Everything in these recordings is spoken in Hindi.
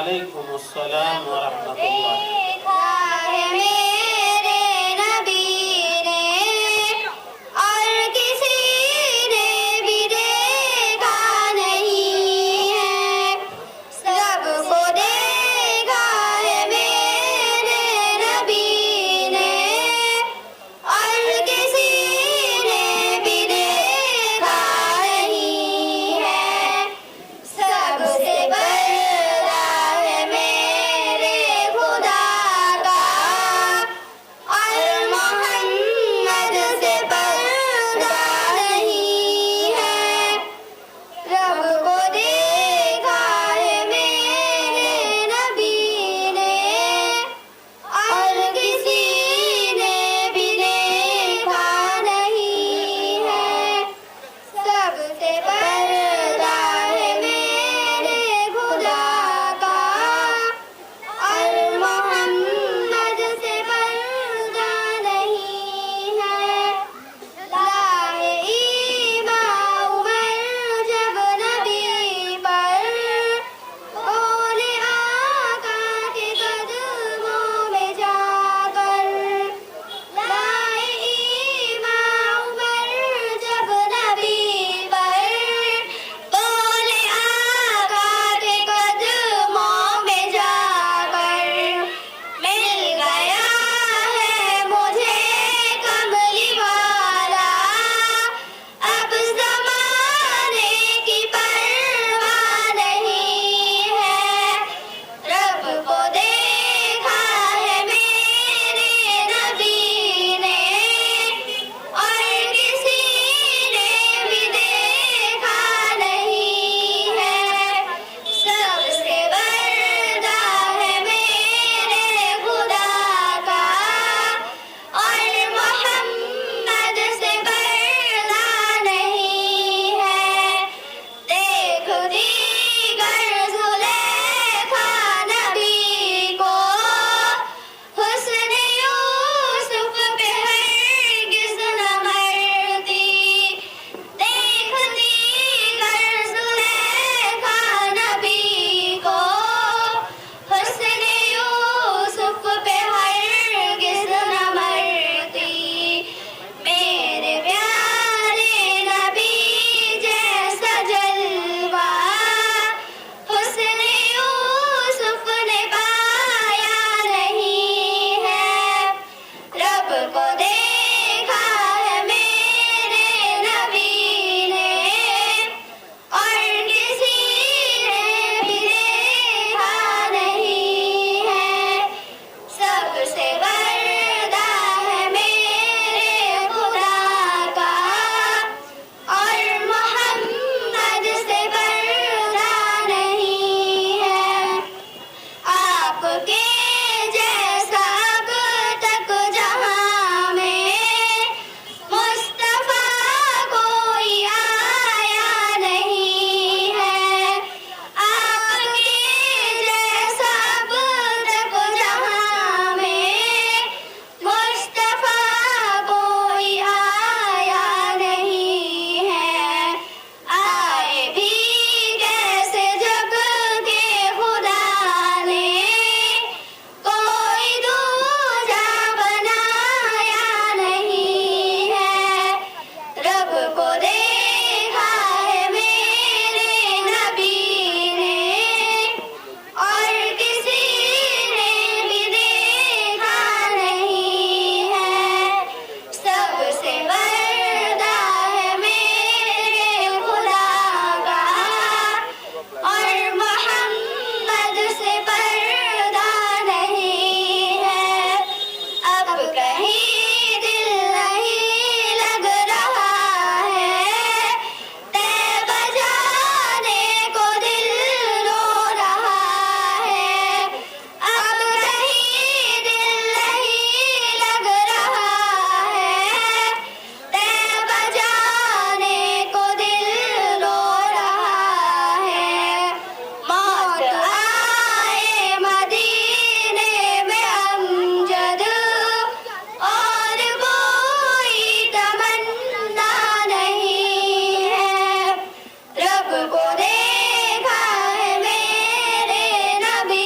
वालेकुमुस्सलाम व रहमतुल्लाह। देखा है मेरे नबी ने और किसी ने भी देखा नहीं है। सबको देखा है मेरे नबी ने और किसी ने भी देखा नहीं है। सबसे बड़ा है मेरे खुदा का और मोहम्मद से पर्दा नहीं है। रब को देखा है मेरे नबी ने और किसी ने भी देखा नहीं है। सबसे पर्दा है मेरे खुदा का और मोहम्मद से पर्दा नहीं है। लाए ईमान उमर जब नबी पर बोले आका के कदमों में जाकर। लाए ईमान उमर जब नबी पर बोले आका के कदमों में जाकर। मिल गया है मुझे कमली वाला, अब ज़माने की परवाह नहीं है। रब को देखा है मेरे नबी ने और किसी ने भी देखा नहीं है। सबसे बड़ा है मेरे खुदा का और मोहम्मद से पर्दा नहीं है। देख दीगर ज़ुलेखा नबी को, हुस्न यूसुफ पे हरगिज़ न मरती। देख दीगर ज़ुलेखा नबी को, हुस्न यूसुफ पे हरगिज़ न मरती। मेरे प्यारे नबी जैसा जलवा हुस्न यूसुफ ने पाया नहीं है। रब को देखा है मेरे नबी ने और किसी ने भी देखा नहीं है। सबसे बड़ा है मेरे खुदा का और मोहम्मद से पर्दा नहीं है। आपके जैसा अब तक जहां में मुस्तफा कोई आया नहीं है। आपके जैसा अब तक जहां में मुस्तफा कोई आया नहीं है। आए भी कैसे जब के खुदा ने कोई दूजा बनाया नहीं है। रब को देखा है मेरे नबी ने और किसी ने भी देखा नहीं है। सबसे बड़ा है मेरे खुदा का और मोहम्मद से पर्दा नहीं है। अब कहीं दिल नहीं लग रहा है, तैबा जाने को दिल रो रहा है। अब कहीं दिल नहीं लग रहा है, तैबा जाने को दिल रो रहा है। मौत आए मदीने में अमजद और कोई तमन्ना नहीं है। रब को देखा है मेरे नबी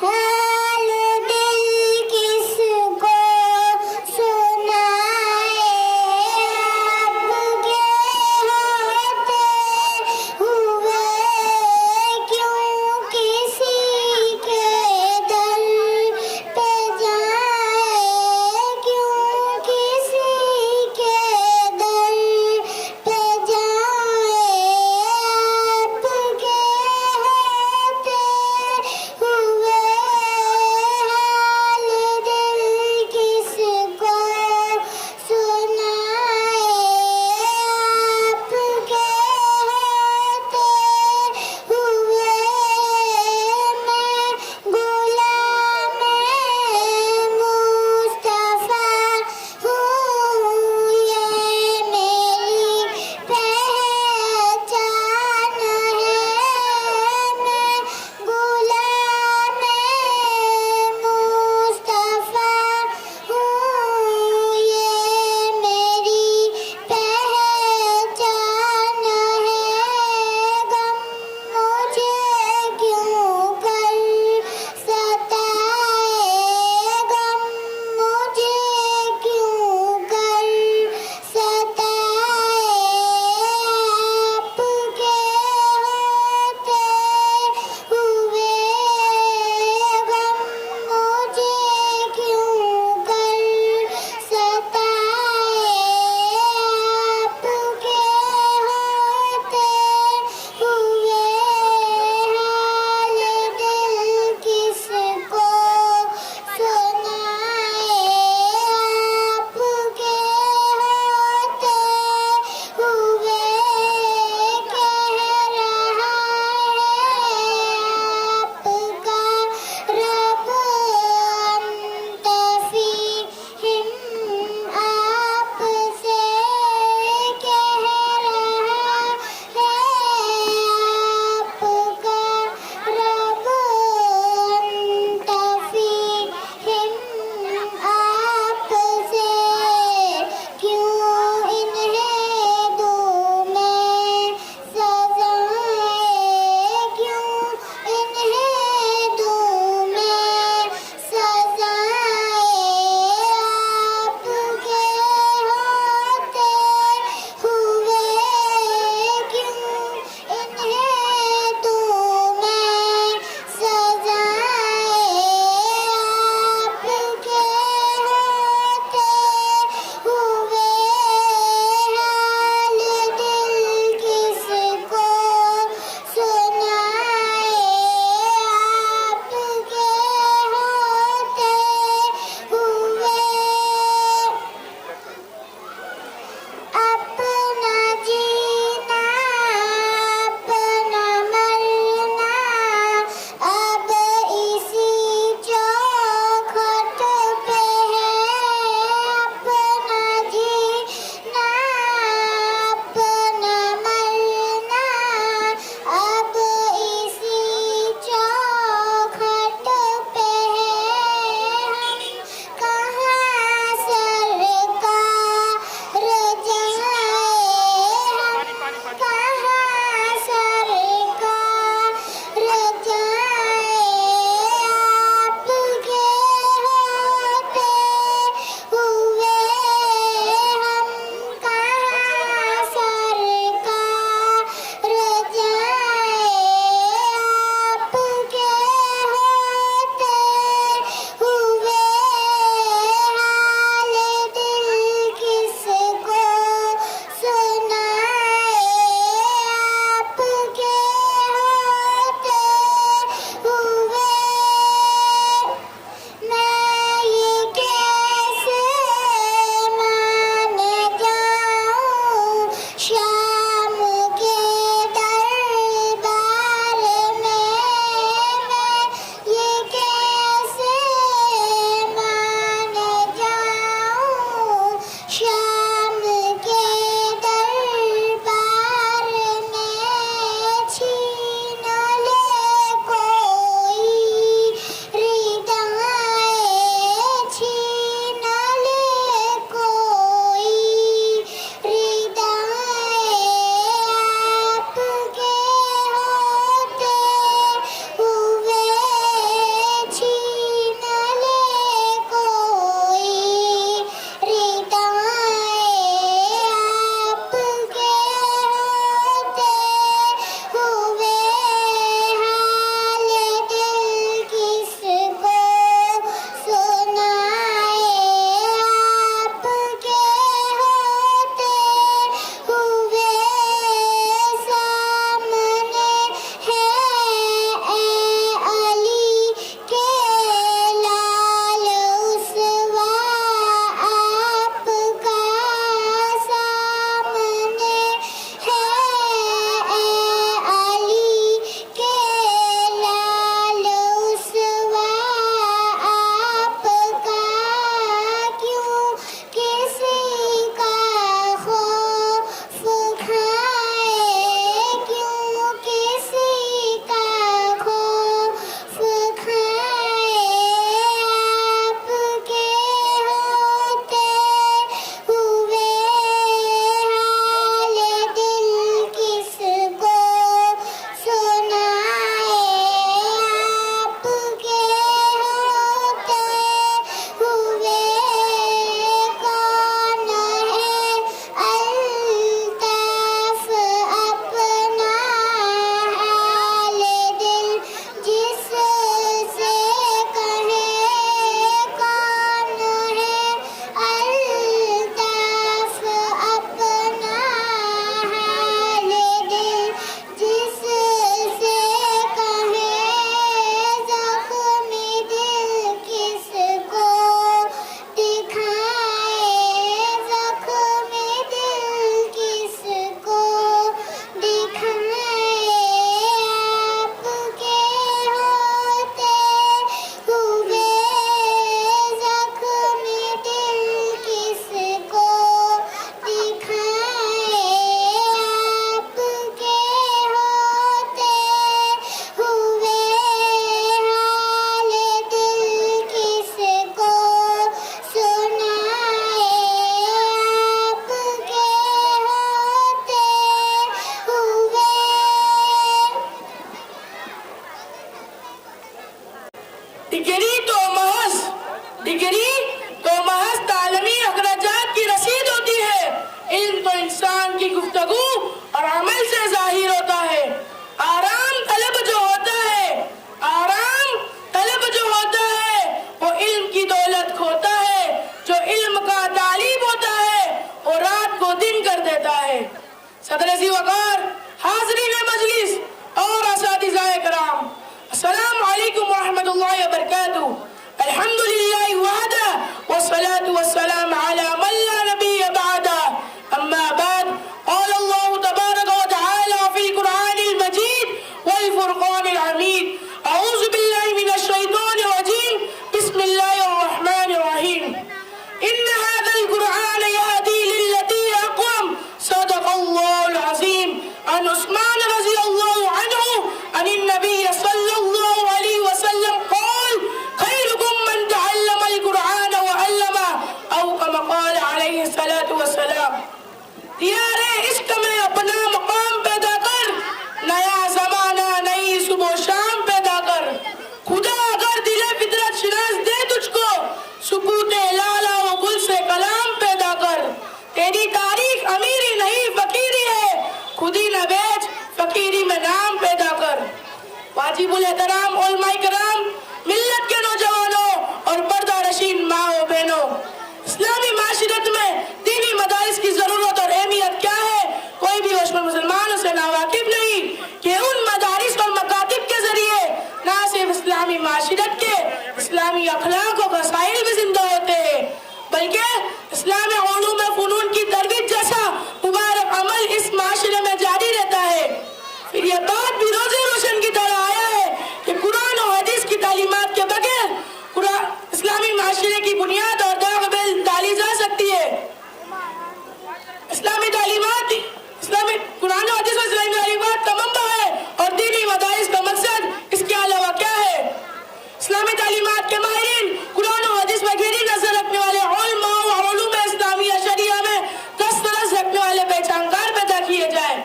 हाल दिल किसको सुनाए आपके होते हुए क्यों किसी के दल पे जाए क्यों किसी के दल पे जाए आप सदर-ए वक़ार, हाज़रीन मजलिस और असातिज़ाए कराम, अस्सलामु अलैकुम व रहमतुल्लाहि व बरकातुहू। अल्हम्दुलिल्लाहि वहदा वस्सलातु वस्सलामु अला मन ला नबिय्य बअदा। अम्मा बाद, क़ाल अल्लाहु तबारक व तआला फ़िल क़ुरआनिल मजीद वल फ़ुरक़ानिल हमीद। अऊज़ु बिल्लाहि मिनश शैतानिर रजीम। बिस्मिल्लाहिर रहमानिर रहीम। इन्न हाज़ल क़ुरआन यहदी लिल्लती अक़वम। सदक़ल्लाहुल अज़ीम। अन उस्मान रज़ियल्लाहु अन्हु अनिन नबिय्य सल्लल्लाहु अलैहि वसल्लम क़ाल खैरुकुम मन तअल्लमल क़ुरआन व अल्लमह औ कमा क़ाल अलैहि सलातु वस्सलाम। यारे इश्क में अपना मकाम पैदा कर, नया ज़माना नई सुबह शाम पैदा कर। खुदा अगर दिले फितरत शिनास दे तुझको, सुकूते लाला व गुल से कलाम पैदा कर। तेरी तारीख अमीरी नहीं फकीरी है, खुदी न बेच फकीरी में नाम पैदा कर। वाजिबुल एहतराम उलमाए कराम, मिल्लत के नौजवानों और पर्दा रशीन माओ बहनों, इस्लामी माशरत में दीनी मदारिस की जरूरत और अहमियत क्या है, कोई भी रोशन मुसलमान उसे नावाकिफ नहीं कि उन मदारिस और मकातिब के जरिए ना सिर्फ इस्लामी माशरत के इस्लामी अखलाक और वसाइल भी जिंदा होते हैं, बल्कि इस्लामी उलूम फ़ुनून की तरबियत जैसा मुबारक अमल इस माशरे में जारी रहता है। फिर यह बात भी रोज़े रोशन की तरह आया है कि कुरान और हदीस की तालीमात के बगैर इस्लामी माशरे की बुनियाद और दाग़ डाली जा सकती है। इस्लामी तालीमात, इस्लामी कुरान और हदीस में इस्लामी तालीमात का मंबा है और दीनी मदारिस का मकसद इसके अलावा क्या है? इस्लामी तालीमात के माहिरीन कुरान और हदीस पर गहरी नजर रखने वाले उलमा और उलूम इस्लामिया शरिया में दस्तरस रखने वाले पहचानकार पैदा किए जाए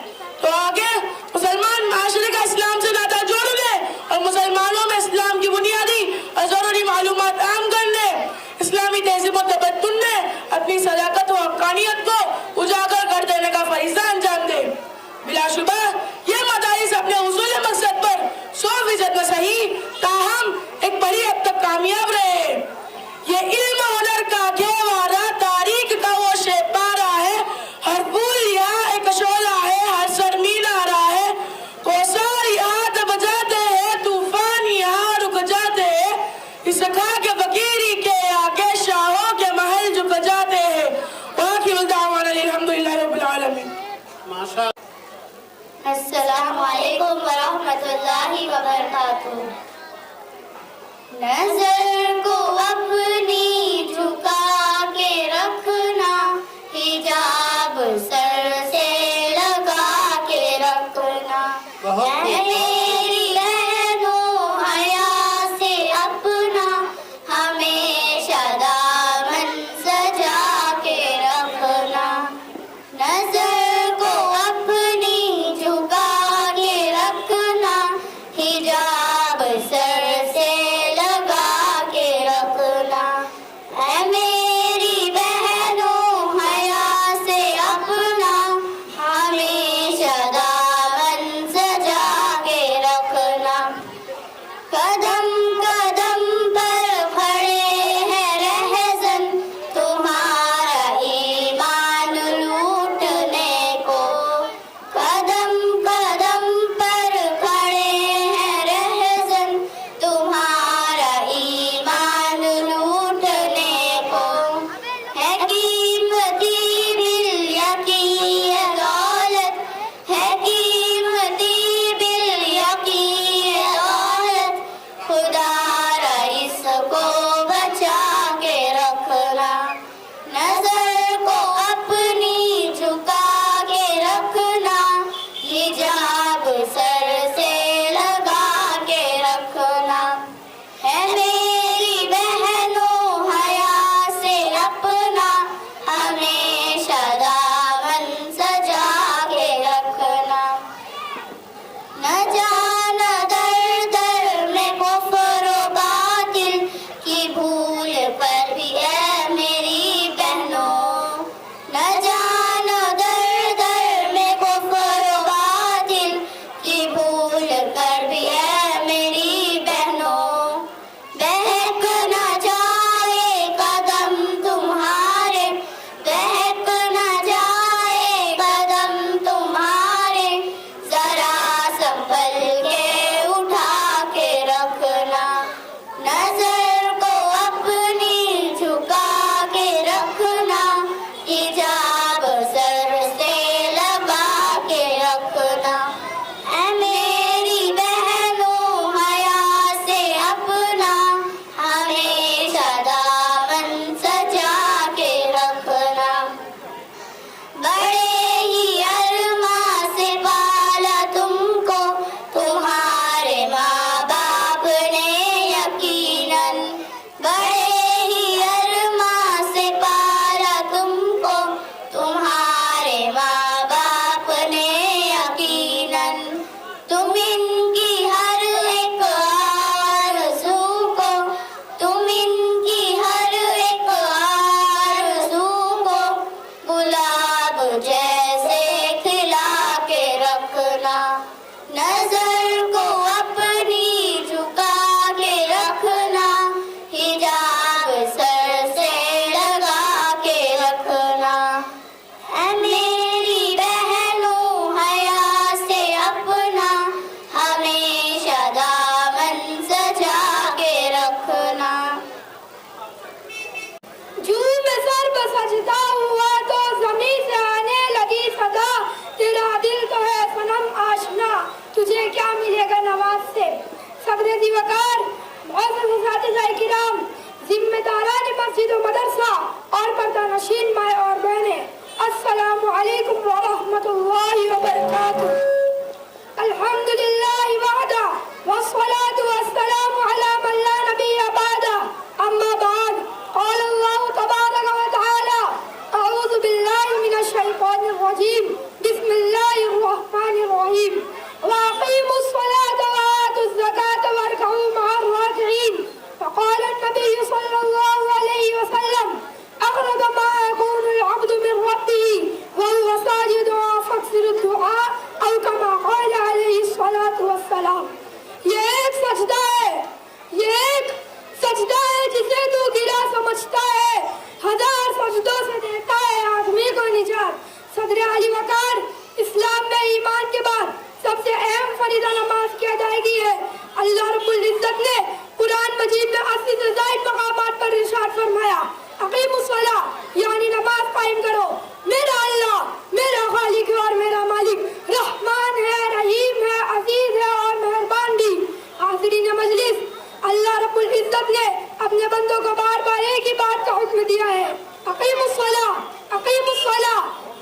तो आगे मुसलमान माशरे का इस्लाम से नाता जोड़ ले और मुसलमानों में इस्लाम की बुनियादी और जरूरी मालूमात आम कर ले। इस्लामी तहज़ीब और तबद्दुन में अपनी सदाकत और हक़ानियत को उजागर कर देने का फरीज़ा अंजाम दे। बिलाशुबा ये मदारिस अपने उसूल मकसद पर 100% में सही, ताहम एक बड़ी हद तक कामयाब रहे। ये इल्म हुनर का घेवारा, तारीख का वो शेपारा है, हर फूल यहाँ एक शोला है, हर सरमीना रहा है, कोसार यहाँ दब जाते हैं, तूफान यहाँ रुक जाते हैं, इस खा के फकीरी के आगे शाहों के महल झुक जाते हैं। वाखिर दावाना अल्हम्दुलिल्लाहि रब्बिल आलमीन। माशा अस्सलामु अलैकुम व रहमतुल्लाहि व बरकातुहू। नजर को अपनी झुका के रखना, हिजाब सर से लगा के रखना। मेरी बहनों हया से अपना हमेशा दामन सजा के रखना। नजर को अपनी झुका के रखना, हिजाब सर से लगा के रखना। सदर वकार, किराम, जिम्मेदारान मस्जिद व मदरसा और पर्दानशीन माए और बहने, अस्सलामु अलैकुम व रहमतुल्लाहि व बरकातुहू। अल्हम्दुलिल्लाह वहदा वस्सलातु वस्सलामु अला मन ला नबिय्य बअदा, अम्मा बाद, क़ाल अल्लाहु तबारक व तआला, अऊज़ु बिल्लाहि मिनश शैतानिर रजीम, बिस्मिल्लाहिर रहमानिर रहीम, व अक़ीमुस सलाता व आतुज़ ज़काता वरकऊ मअर राकिईन। फ़क़ाल अन्नबिय्यु सल्लल्लाहु अलैहि वसल्लम, अक़रब मा यकूनुल अब्दु मिन रब्बिही व हुवा साजिद फ़अक्सिरुद दुआ, औ कमा क़ाल अलैहि सलातु वस्सलाम। ये एक सजदा है जिसे तू गिला समझता है, हजार सजदों से देता है आदमी को निजात। सदर अली वकार, इस्लाम में ईमान के बाद सबसे अहम फरीदा नमाज की अदायगी है। अल्लाह रब्बुल इज्जत ने कुरान मजीद में 80 से ज़ायद मकामात पर इरशाद फरमाया, अक़ीमुस सला, यानी नमाज कायम करो। मेरा अल्लाह, मेरा खालिक और मेरा मालिक रहमान है, रहीम है, अजीज है और मेहरबान भी। हाज़रीन मजलिस, अल्लाह रब्बुल इज्जत ने अपने बंदों को बार बार एक ही बात का हुक्म दिया है, अक़ीमुस सला,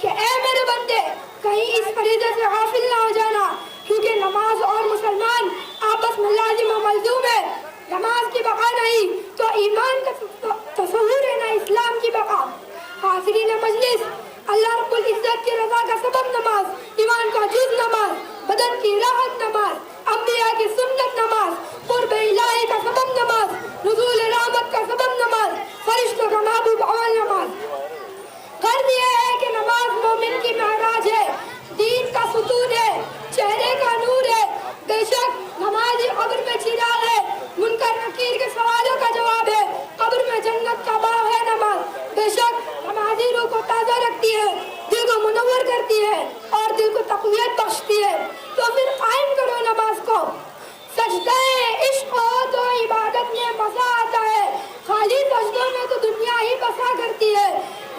कि ऐ मेरे बंदे, कहीं इस फरीदे से गाफिल ना हो जाना, क्योंकि नमाज और मुसलमान आपस में लाजिम और मलज़ूम है। नमाज की बका नहीं तो ईमान का तसव्वुर है, ना इस्लाम की बका। हाज़रीन मजलिस, अल्लाह रब्बुल इज्जत की रज़ा का सबब नमाज, ईमान का जुज़ नमाज, बदन की राहत नमाज, अंबिया की सुन्नत नमाज, कुर्ब इलाही का सबब नमाज, नुज़ूल रहमत का सबब नमाज, फरिश्तों का महबूब और नमाज। गर्द ये है कि नमाज मोमिन की महराज है, दीन का सुतून है, चेहरे का नूर है। बेशक नमाजी कब्र में चिराग है, मुनकर नकीर के सवालों का जवाब है, कब्र में जन्नत का बाग है नमाज। बेशक नमाजी रूह को ताज़ा रखती है, दिल को मुनव्वर करती है और दिल को तक़वियत बख्शती है। तो फिर कायम करो नमाज को। सजदा-ए इश्क हो तो इबादत में मजा आता है, खाली सजदों में तो दुनिया ही बसा करती है।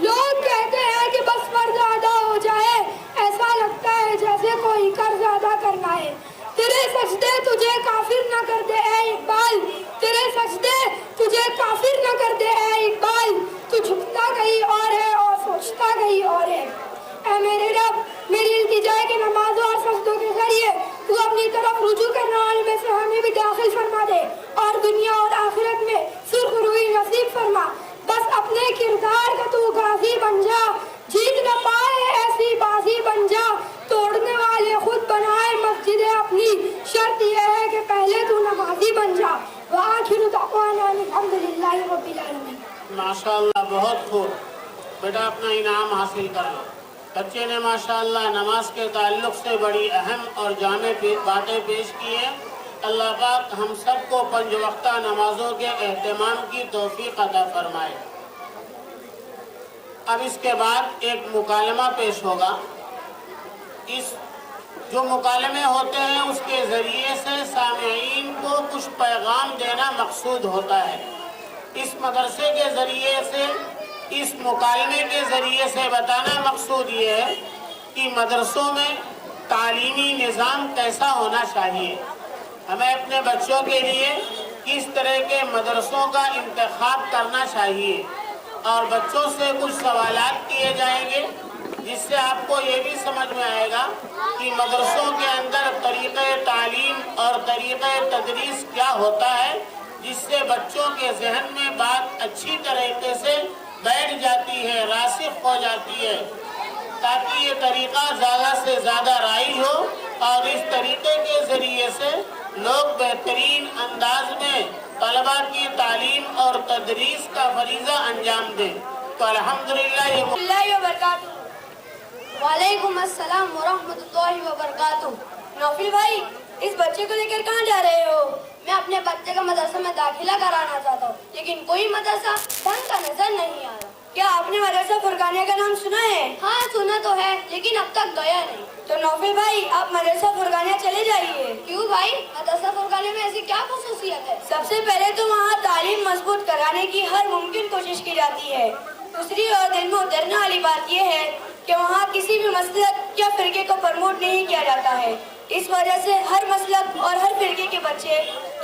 लोग कहते हैं कि बस फर्ज अदा हो जाए, ऐसा लगता है जैसे कोई कर्ज अदा करना है। तेरे सजदे तुझे काफिर न कर दे ऐ इकबाल, तेरे सजदे तुझे काफिर न कर दे ऐ इकबाल। तू झुकता कहीं और है और सोचता कहीं और है। ऐ मेरे रब, मेरी इल्तिजा है कि नमाज़ों और सजदों के जरिए तू अपनी तरफ रुजू करने वाले में से हमें भी दाखिल फरमा दे और दुनिया और आखिरत में सुरखरुई नसीब फरमा। बस अपने किरदार का तू गाजी बन जा, जीत न पाए ऐसी बाजी बन जा, तोड़ने वाले खुद बनाए मस्जिदें अपनी, शर्त यह है कि पहले तू नमाजी बन जा। व आखिरु दअवाना अल्हम्दुलिल्लाहि रब्बिल आलमीन। माशाअल्लाह, बहुत खूब बेटा, अपना इनाम हासिल कर लो। बच्चे ने माशाअल्लाह नमाज के ताल्लुक से बड़ी अहम और जामे बातें पेश की हैं। अल्लाह पाक हम सबको 5 वक्ता नमाजों के एहतमाम की तौफीक अता फरमाए। अब इसके बाद एक मुकालमा पेश होगा। इस जो मुकालमे होते हैं उसके ज़रिए से सामईन को कुछ पैगाम देना मकसूद होता है। इस मदरसे के ज़रिए से, इस मुकालमे के ज़रिए से बताना मकसूद ये है कि मदरसों में तालीमी निज़ाम कैसा होना चाहिए, हमें अपने बच्चों के लिए किस तरह के मदरसों का इंतखाब करना चाहिए। और बच्चों से कुछ सवालात किए जाएंगे जिससे आपको ये भी समझ में आएगा कि मदरसों के अंदर तरीक़े तालीम और तरीक़े तदरीस क्या होता है, जिससे बच्चों के जहन में बात अच्छी तरीके से बैठ जाती है, रासिख हो जाती है, ताकि ये तरीक़ा ज़्यादा से ज़्यादा राइज हो और इस तरीक़े के ज़रिए से लोग बेहतरीन अंदाज में तलबा की तालीम और तदरीस का फरीज़ा अंजाम दें। तो अल्हम्दुलिल्लाह। वालेकुम अस्सलाम व रहमतुल्लाहि व बरकातुहू। नौफिल भाई, इस बच्चे को लेकर कहाँ जा रहे हो? मैं अपने बच्चे का मदरसा में दाखिला कराना चाहता हूँ, लेकिन कोई मदरसा ढंग का नजर नहीं आ रहा। क्या आपने मदरसा फुरकानिया का नाम सुना है? हाँ सुना तो है, लेकिन अब तक गया नहीं। तो नौफिल भाई, आप मदरसा फुरकानिया चले जाइए। क्यों भाई, मदरसा फुरकानिया में ऐसी क्या खुसूसियत है? सबसे पहले तो वहाँ तालीम मजबूत कराने की हर मुमकिन कोशिश की जाती है। दूसरी और दिल में उतरने वाली बात यह है कि वहाँ किसी भी मसलक या फिरके को प्रमोट नहीं किया जाता है। इस वजह से हर मसलक और हर फिरके के बच्चे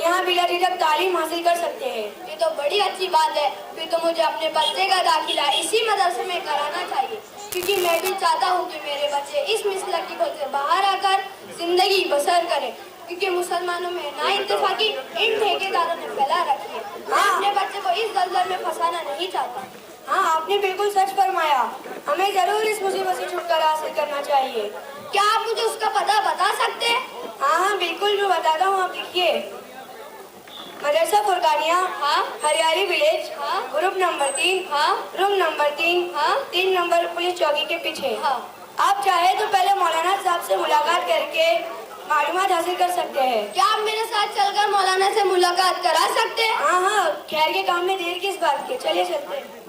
यहाँ बिला झिझक तालीम हासिल कर सकते हैं। ये तो बड़ी अच्छी बात है। फिर तो मुझे अपने बच्चे का दाखिला इसी मदरसे में कराना चाहिए, क्योंकि मैं भी चाहता हूँ कि मेरे बच्चे इस मसलक की खोज से बाहर आकर जिंदगी बसर करें, क्योंकि मुसलमानों में नाइंतफाकी इन ठेकेदारों ने फैला रखी है। मैं अपने बच्चे को इस दलदल में फंसाना नहीं चाहता। हाँ, आपने बिल्कुल सच फरमाया। हमें जरूर इस मुसीबत से छुटकारा हासिल करना चाहिए। क्या आप मुझे उसका पता बता सकते हैं? हाँ, बिल्कुल मैं बताता हूँ। आप लिखिए, मदरसा फुरकानिया, हाँ, हरियाली विलेज, हाँ, ग्रुप नंबर 3, हाँ, रूम नंबर 3, हाँ, 3 नंबर पुलिस चौकी के पीछे। हाँ, आप चाहे तो पहले मौलाना साहब से मुलाकात करके मालूमात हासिल कर सकते हैं। क्या आप मेरे साथ चलकर मौलाना से मुलाकात करा सकते हैं? हाँ हाँ, खैर के काम में देर किस बात की, चलिए चलते हैं।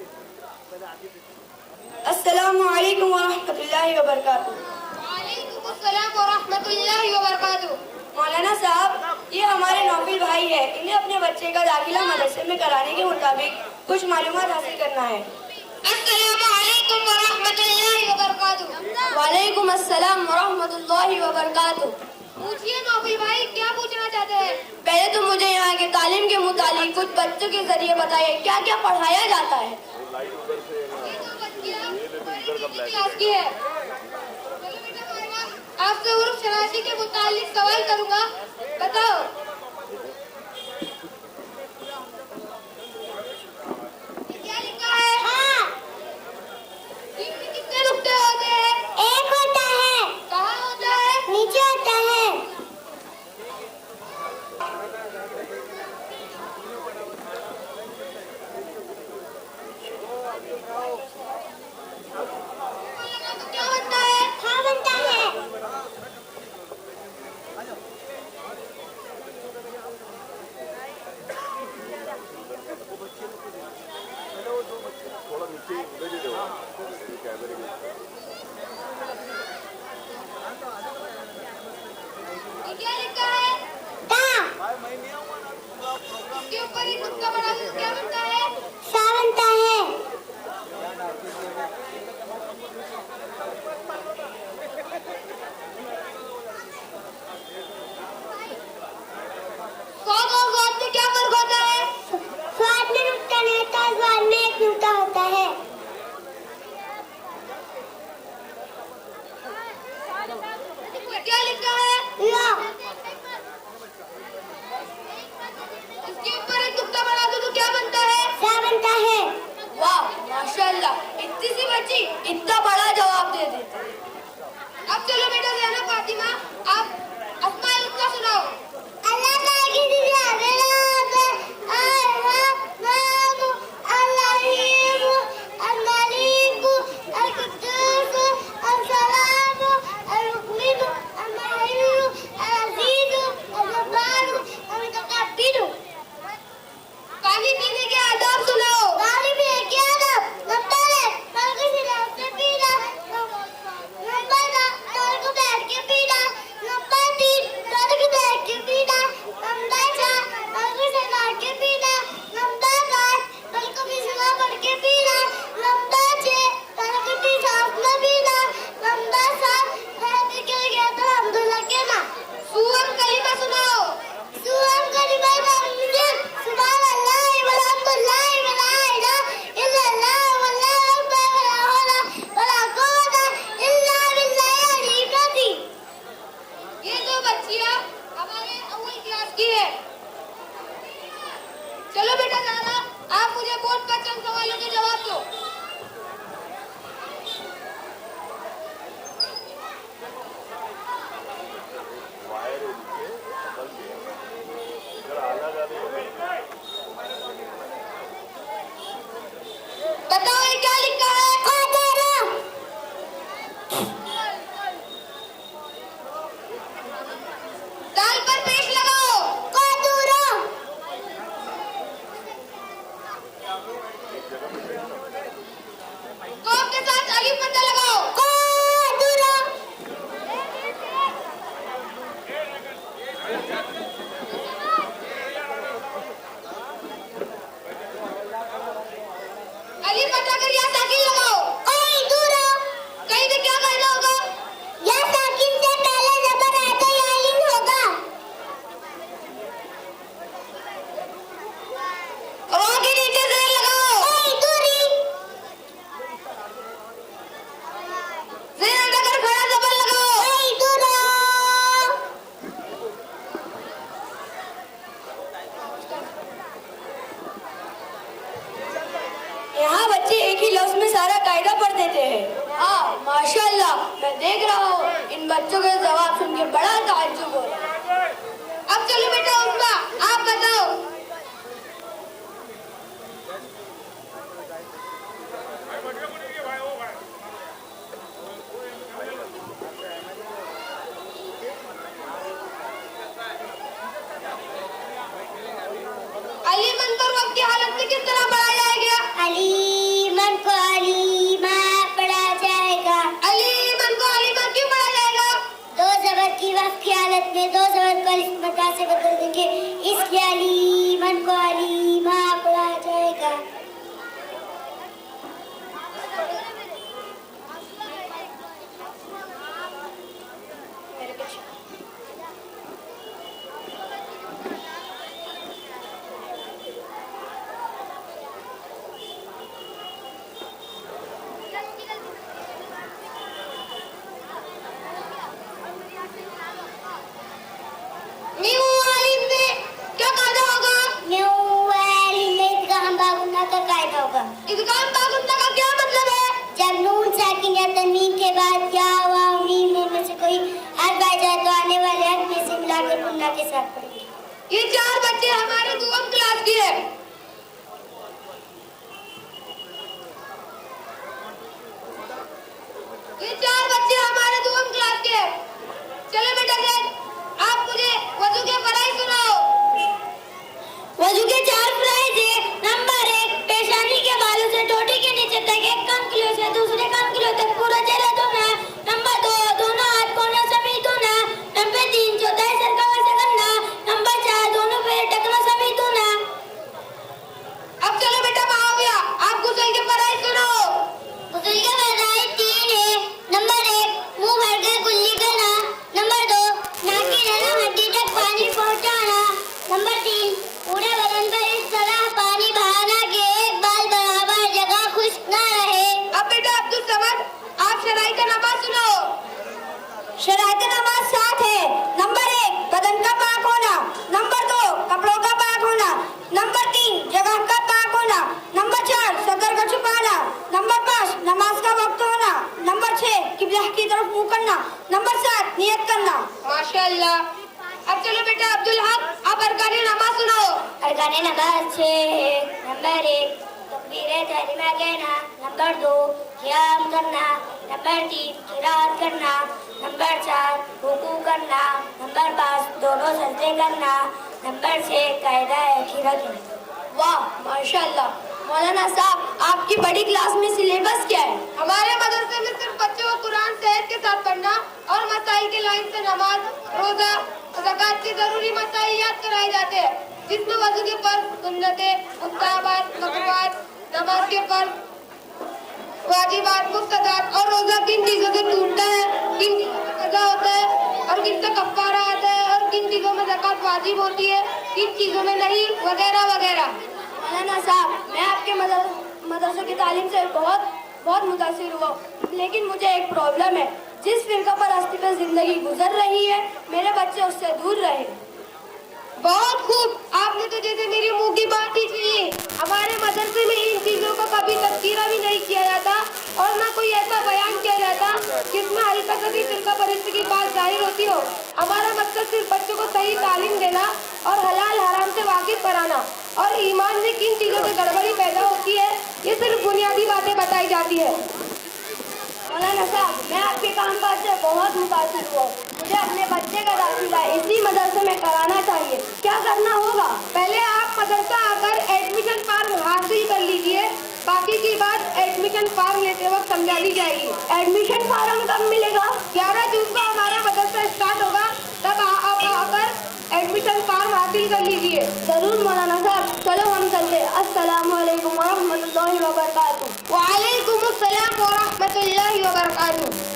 अस्सलामु अलैकुम वरहमतुल्लाहि वबरकातुहू। वालेकुम अस्सलाम वरहमतुल्लाहि वबरकातुहू। मौलाना साहब, ये हमारे नौफिल भाई है। इन्हें अपने बच्चे का दाखिला मदरसे में कराने के मुताबिक कुछ मालूमात हासिल करना है। अस्सलामु अलैकुम वरहमतुल्लाहि वबरकातुहू। वालेकुम अस्सलाम वरहमतुल्लाहि वबरकातुहू। पूछिए नौफिल भाई, क्या पूछना चाहते हैं? पहले तो मुझे यहाँ के तालीम के मुतालिक कुछ बच्चों के जरिए बताइए, क्या क्या पढ़ाया जाता है? ये तो बच्चियाँ बड़ी क्लास की है। चलो बेटा मारवा, आपसे उर्फ शनासी के मुतालिक सवाल करूंगा, बताओ। क्या लिखा है? हाँ। दिन में कितने नुक्ते होते हैं? एक होता है, कहाँ होता है? नीचे होता है। तो क्या बनता है? हाँ बनता है। ये क्या लिखा है? ता, इसके ऊपर एक नुक्ता बना दो तो क्या बनता है? सा बनता है। स्वाद और स्वाद में क्या फर्क होता है? स्वाद में नुक्ता नहीं होता, स्वाद में एक नुक्ता होता है। ये क्या लिखा है? लो, इसके ऊपर एक नुक्ता बना दो तो क्या बनता है? सा बनता है। वाह, माशाल्लाह, इतनी सी बच्ची इतना बड़ा जवाब दे देती है। अब चलो बेटा ज़ैनब फातिमा, आप अस्माए उसका सुनाओ। अल्लाह ताला की जिंदगी अल-रहीम, अल-मलीक, अल-कुद्दूस, अल-सलाम, अल-मुमिन, अल-मुहैमिन, अल-अज़ीज, अल-जब्बार, अल-मुतकब्बिर। पानी पीने के आदाब सुनाओ। पानी पीने के आदब, नफ्ताले, पानी से पीना। से बदल देंगे। इसके अली मन को अलीमा पड़ा जाएगा। इदगाम बागुंदा का क्या मतलब है? जब नून साकिन या तनवीन के बाद या वाव मीम में से कोई हर्फ आ जाए तो आने वाले हर्फ में से मिलाकर गुन्ना के साथ पढ़ेंगे। ये 4 बच्चे हमारे दुआम क्लास के हैं। ये 4 बच्चे हमारे दुआम क्लास के हैं। चलो बेटा जैद आप मुझे वजू के फराइज सुनाओ। वजू के 4 फराइज है। नंबर 1, पेशानी के बालों से टोटी के नीचे तक एक कंकलियों से दूसरे कंकलियों तक पूरा चेहरा धोना। नंबर 2, दोनों हाथ कोनों समेत धोना। नंबर 3, चौथाई सर का वैसे करना। नंबर 4, दोनों पैर टखनों समेत धोना। अब चलो बेटा माविया आप गुस्ल के फराइज सुनाओ। गुस्ल के फराइज 3 है। नंबर 1, मुंह भरकर कुल्ली करना। नंबर 2, नाक की नरम हड्डी तक पानी पहुंचाना। नंबर 3, पूरे बदन पर इस तरह पानी बहाना कि एक बाल बराबर जगह खुश्क न रहे। अब बेटा अब्दुल समद आप शराई का नमाज सुनाओ। शराई का नमाज 7 है। नंबर 1, बदन का पाक होना। नंबर 2, कपड़ों का पाक होना। नंबर 3, जगह का पाक होना। नंबर 4, सतर का छुपाना। नंबर 5, नमाज का वक्त होना। नंबर 6, किबला की तरफ मुंह करना। नंबर 7, नियत करना। माशाअल्लाह। अब चलो बेटा अब्दुल हक आप अरकान नमाज सुनाओ। अरकान नमाज 6 है। नंबर 1, तकबीर तहरीमा कहना। नंबर 2, क़ियाम करना। नंबर 3, क़िराअत करना। नंबर 4, रुकू करना। नंबर 5, दोनों सजदे करना। नंबर 6, कायदा खीरा कहना। वाह माशाअल्लाह। मौलाना साहब आपकी बड़ी क्लास में सिलेबस क्या है? हमारे मदरसे में सिर्फ बच्चों को कुरान सेहत के साथ पढ़ना और मसाइल के लाइन से नमाज, रोजा, ज़कात के जरूरी मसाइल याद कराए जाते हैं, जिसमें वज़ू के फर्ज, सुन्नतें, मुस्ताहबात, मकरूहात, नमाज के फर्ज, वाजिबात, मुफ्तदात और रोजा किन चीजों से टूटता है, किन चीजों से कज़ा होता है और किन से कफ़ारा आता है और किन चीजों में ज़कात वाजिब होती है, किन चीजों में नहीं, वगैरह वगैरह। मौलाना साहब मैं आपके मदरसे की तालीम से बहुत मुतासिर हुआ, लेकिन मुझे एक प्रॉब्लम है। जिस फिरका परस्ती पे जिंदगी गुजर रही है मेरे बच्चे उससे दूर रहे। बहुत खूब, आपने तो जैसे मेरी मुंह की बात ही छीनी। हमारे मदरसे में इन चीजों का कभी तज़किरा भी नहीं किया जाता और ना कोई ऐसा बयान किया जाता जिसमें हल्का सा भी फिरका परस्ती की बात जाहिर होती हो। हमारा मकसद सिर्फ बच्चों को सही तालीम देना और हलाल हराम से वाकिफ कराना और ईमान में किन चीजों से गड़बड़ी पैदा होती है ये सिर्फ बुनियादी बातें बताई जाती है। मौलाना साहब मैं आपके काम काज से बहुत मुतासिर हुआ। मुझे अपने बच्चे का दाखिला इसी मदरसे में कराना चाहिए, क्या करना होगा? पहले आप मदरसा आकर एडमिशन फॉर्म हासिल कर लीजिए, बाकी की बात एडमिशन फॉर्म लेते वक्त समझा दी जाएगी। एडमिशन फॉर्म कब मिलेगा? 11 जून को हमारा मदरसा स्टार्ट होगा, तब आप आकर एडमिशन फॉर्म हासिल कर लीजिए। जरूर मौलाना साहब, चलो हम चलते। अस्सलामु अलैकुम व रहमतुल्लाहि व बरकातुहू। व अलैकुम अस्सलाम व रहमतुल्लाहि व बरकातुहू।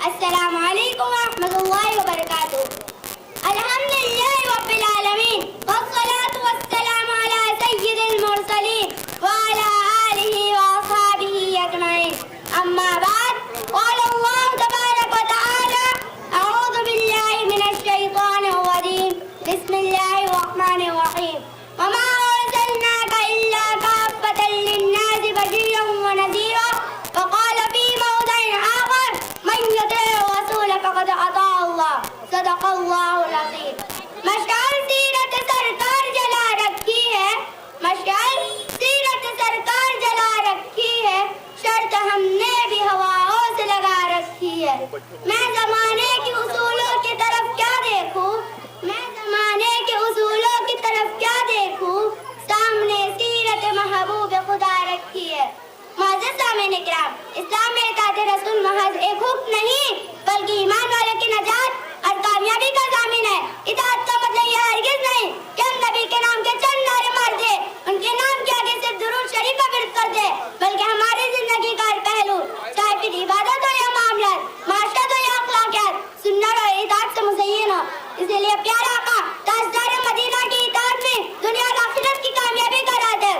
अस्सलामु अलैकुम व रहमतुल्लाहि व बरकातुहू। अल्हम्दुलिल्लाहि रब्बिल आलमीन वस्सलातु वस्सलामु अला सय्यिदिल मुरसलीन व अला आलिहि व अस्हाबिहि अजमईन। अम्मा बाद, क़ाल अल्लाहु तबारक व तआला अऊज़ु बिल्लाहि मिनश शैतानिर रजीम। बिस्मिल्लाहिर रहमानिर रहीम। वमा अर्सलनाका इल्ला काफ़्फ़तल लिन्नासि बशीरन व नज़ीरा। वक़ाल फ़ी मौज़िअ आख़र मन युति'ir रसूल फ़क़द अता अल्लाह, सदक़ल्लाहुल अज़ीम। मशाल सीरत सरकार जला रखी है, मशाल सीरत सरकार जला रखी है, शर्त हमने भी हवाओं से लगा रखी है। मैं ज़माने के उसूलों की तरफ क्या देखूं, मैं ज़माने के उसूलों की तरफ क्या देखूं, सामने सीरत महबूब खुदा रखी है। मुअज़्ज़ज़ सामीन इकराम, इस्लाम में इताअत रसूल महज एक हुक्म नहीं बल्कि ईमान वाले की नजात और कामयाबी का ज़ामिन है। इताअत का मतलब यह हरगिज़ नहीं कि हम नबी के नाम के चंद नारे मार दे, उनके नाम के आगे सिर्फ दुरूद शरीफ का विर्द कर दे, बल्कि हमारी जिंदगी का हर पहलू, चाहे फिर इबादत हो या मामलात, माशरत हो या अखलाकियात, सुन्नत और इताअत से मुज़य्यन हो। इसलिए प्यारा आका ताजदार मदीना की इताअत में दुनिया और आखिरत की कामयाबी का राज है।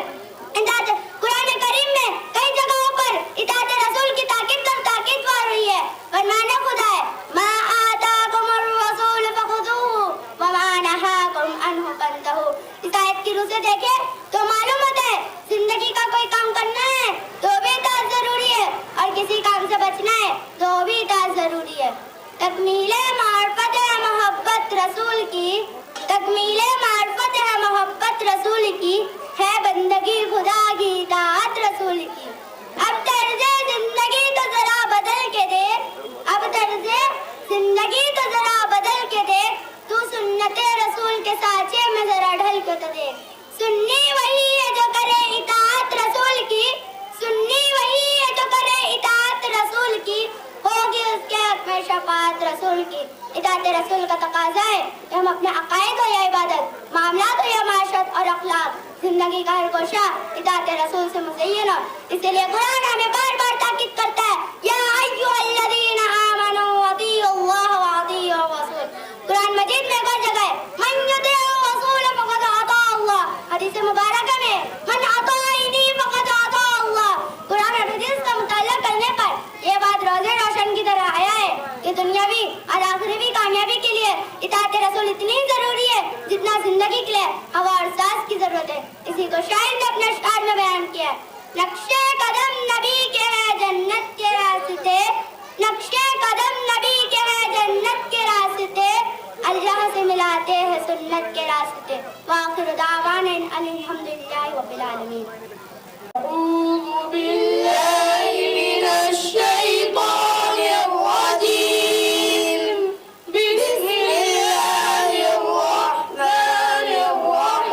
कुरान करीम में कई जगहों पर इताअत रसूल की ताकीद वार हुई है। फरमाने खुदा है, मा आताकुमुर रसूल फखुदूहु व मा नहाकुम अन्हु फंतहू। इस आयत की रूह से देखे तो मालूम होता है जिंदगी का कोई काम करना है तो भी इताअत जरूरी है और किसी काम से बचना है तो भी इताअत जरूरी है। तकमीले मारिफत है मोहब्बत रसूल की, तकमीले मारिफत है मोहब्बत रसूल की, है बंदगी खुदा की इताअत रसूल की। अब तर्ज़े जिंदगी तो जरा बदल के दे, अब तर्ज़े जिंदगी तो जरा बदल के दे, तू सुन्नते रसूल के साँचे में जरा ढल के तो दे। सुन्नी वही है जो करे इताअत रसूल की, सुन्नी वही है जो करे इताअत रसूल की, होगी उसके हक में शफाअत रसूल की। इताअत रसूल का तकाज़ा है कि हम अपने अक़ाइद हो या इबादत, मामलात हो या माशरत और अखलाक, जिंदगी का हर गोशा इताअत रसूल से मुज़य्यन हो। इसलिए कुरान हमें बार बार ताकीद करता है, या अय्युहल्लज़ीना आमनू अतीउल्लाह व अतीउर रसूल। कुरान मजीद में एक और जगह है, मन युतिउर रसूल फ़क़द अता अल्लाह। हदीस मुबारक में मन अताअनी फ़क़द अता अल्लाह। कुरान और हदीस का मुताला करने पर यह बात रोज़े रोशन की तरह आया है कि दुनियावी और आखिरवी कामयाबी के लिए इताअत रसूल इतनी जरूरी है जितना जिंदगी के लिए हवा और सांस की जरूरत है। इसी को शायर ने अपने अशआर में बयान किया है, नक्शे कदम नबी के है जन्नत के रास्ते, नक्शे कदम नबी के है जन्नत के रास्ते, अल्लाह से मिलाते हैं सुन्नत के रास्ते। वाखिर दावाना अल्हम्दुलिल्लाहि रब्बिल आलमीन। अऊज़ु बिल्लाहि मिनश शैतानिर रजीम, बिस्मिल्लाहिर रहमानिर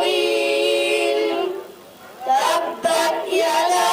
रहीम, तब्बत यदा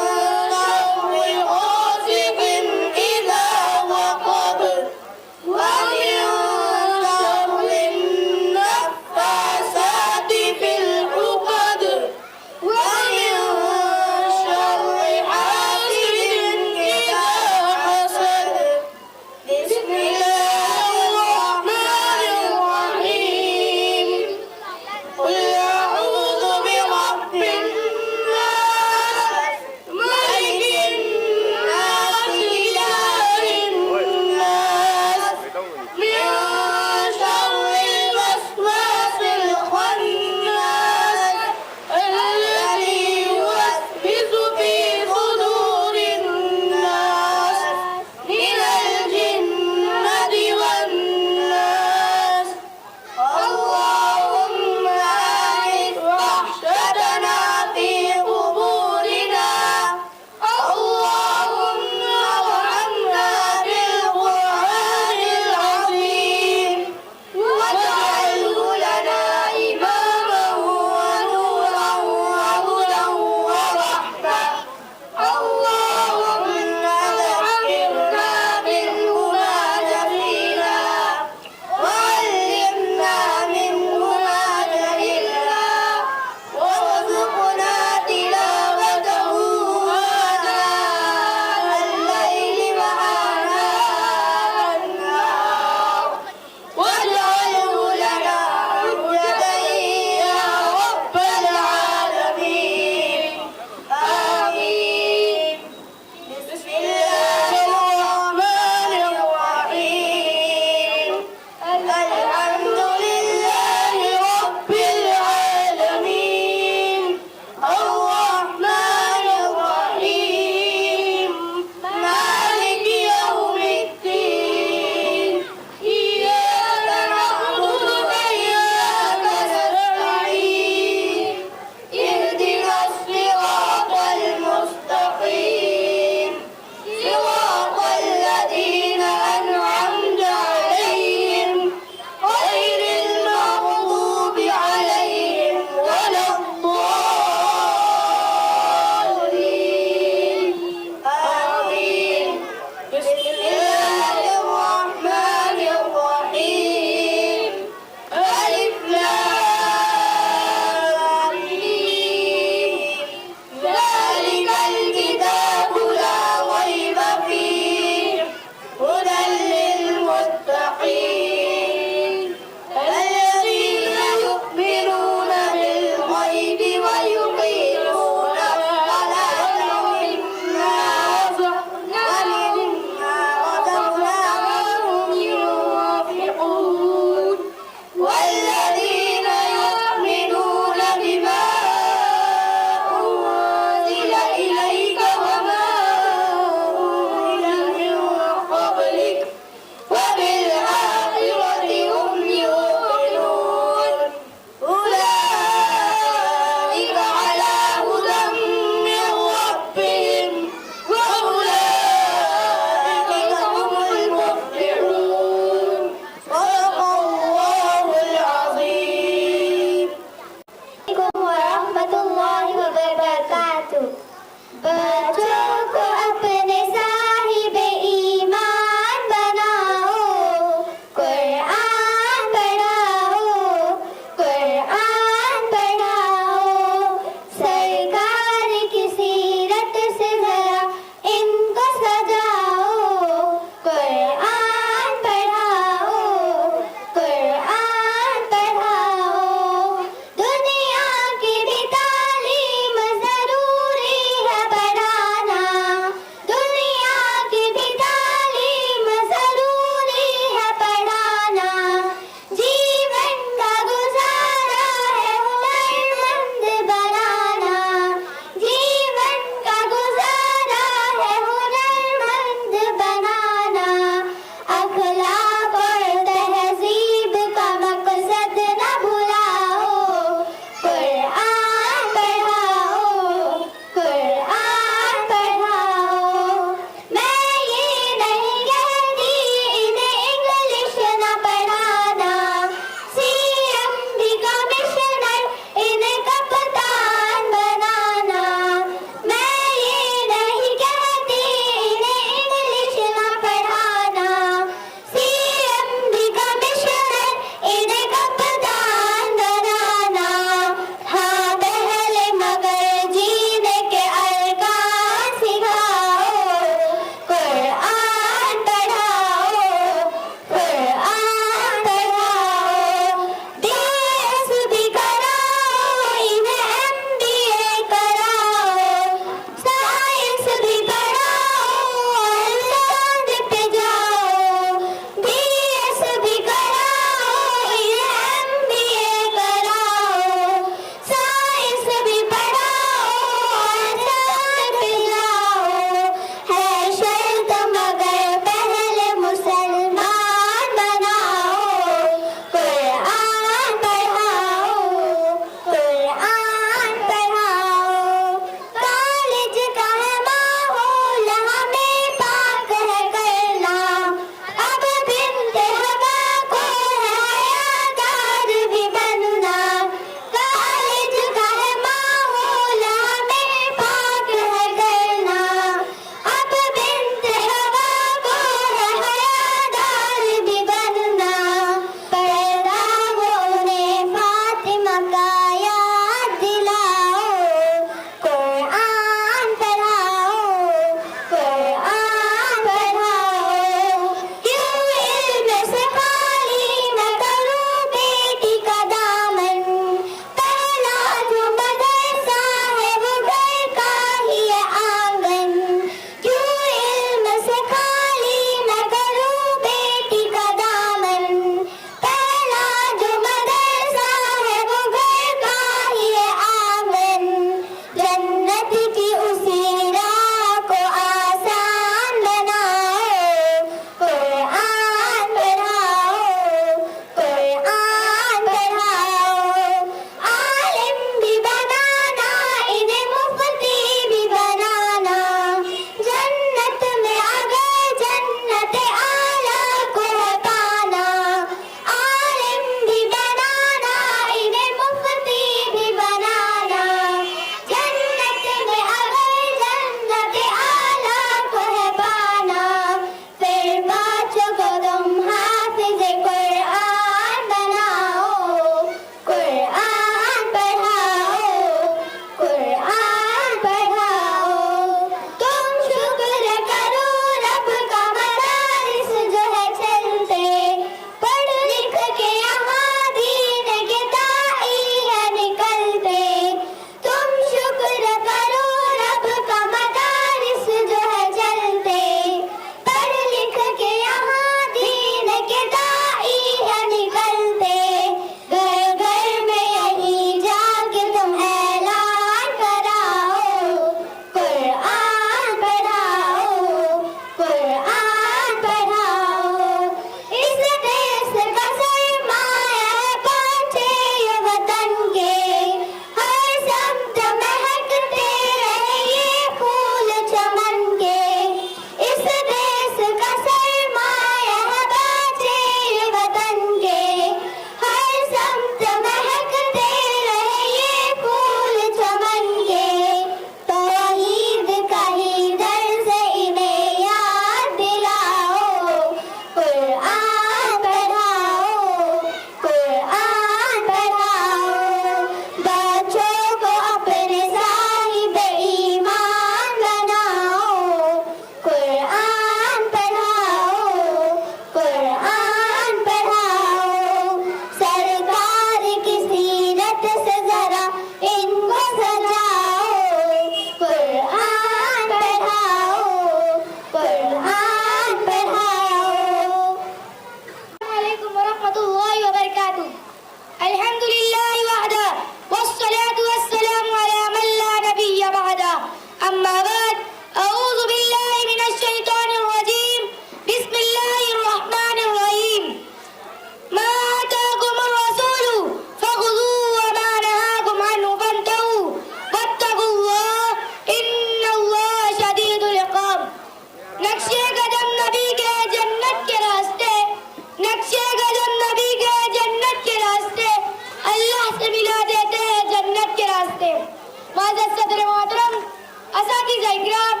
इकराम,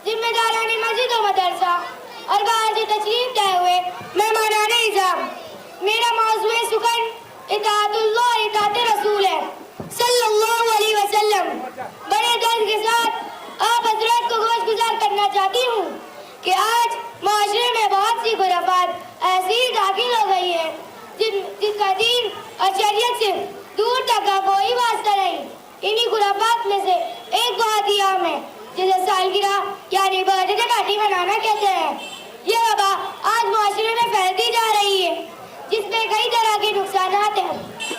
जिम्मेदारान मस्जिद व मदरसा और बाहर से तशरीफ लाए हुए मेहमानान इज़ाम, मेरा मौज़ूए सुखन इताअतुल्लाह और इताअत रसूल है सल्लल्लाहु अलैहि वसल्लम। बड़े दर्द के साथ आप हजरत को गोशगुजार करना चाहती हूँ कि आज माशरे में बहुत सी खुराफात ऐसी दाखिल हो गई है जिसका दीन और शरीयत से दूर तक का कोई वास्ता नहीं। इन्हीं खुराफात में से एक बहुत ही आम है जिसे सालगिरह यानी बर्थडे पार्टी मनाना कहते हैं। ये वबा आज माशरे में फैलती जा रही है जिसमें कई तरह के नुकसान हैं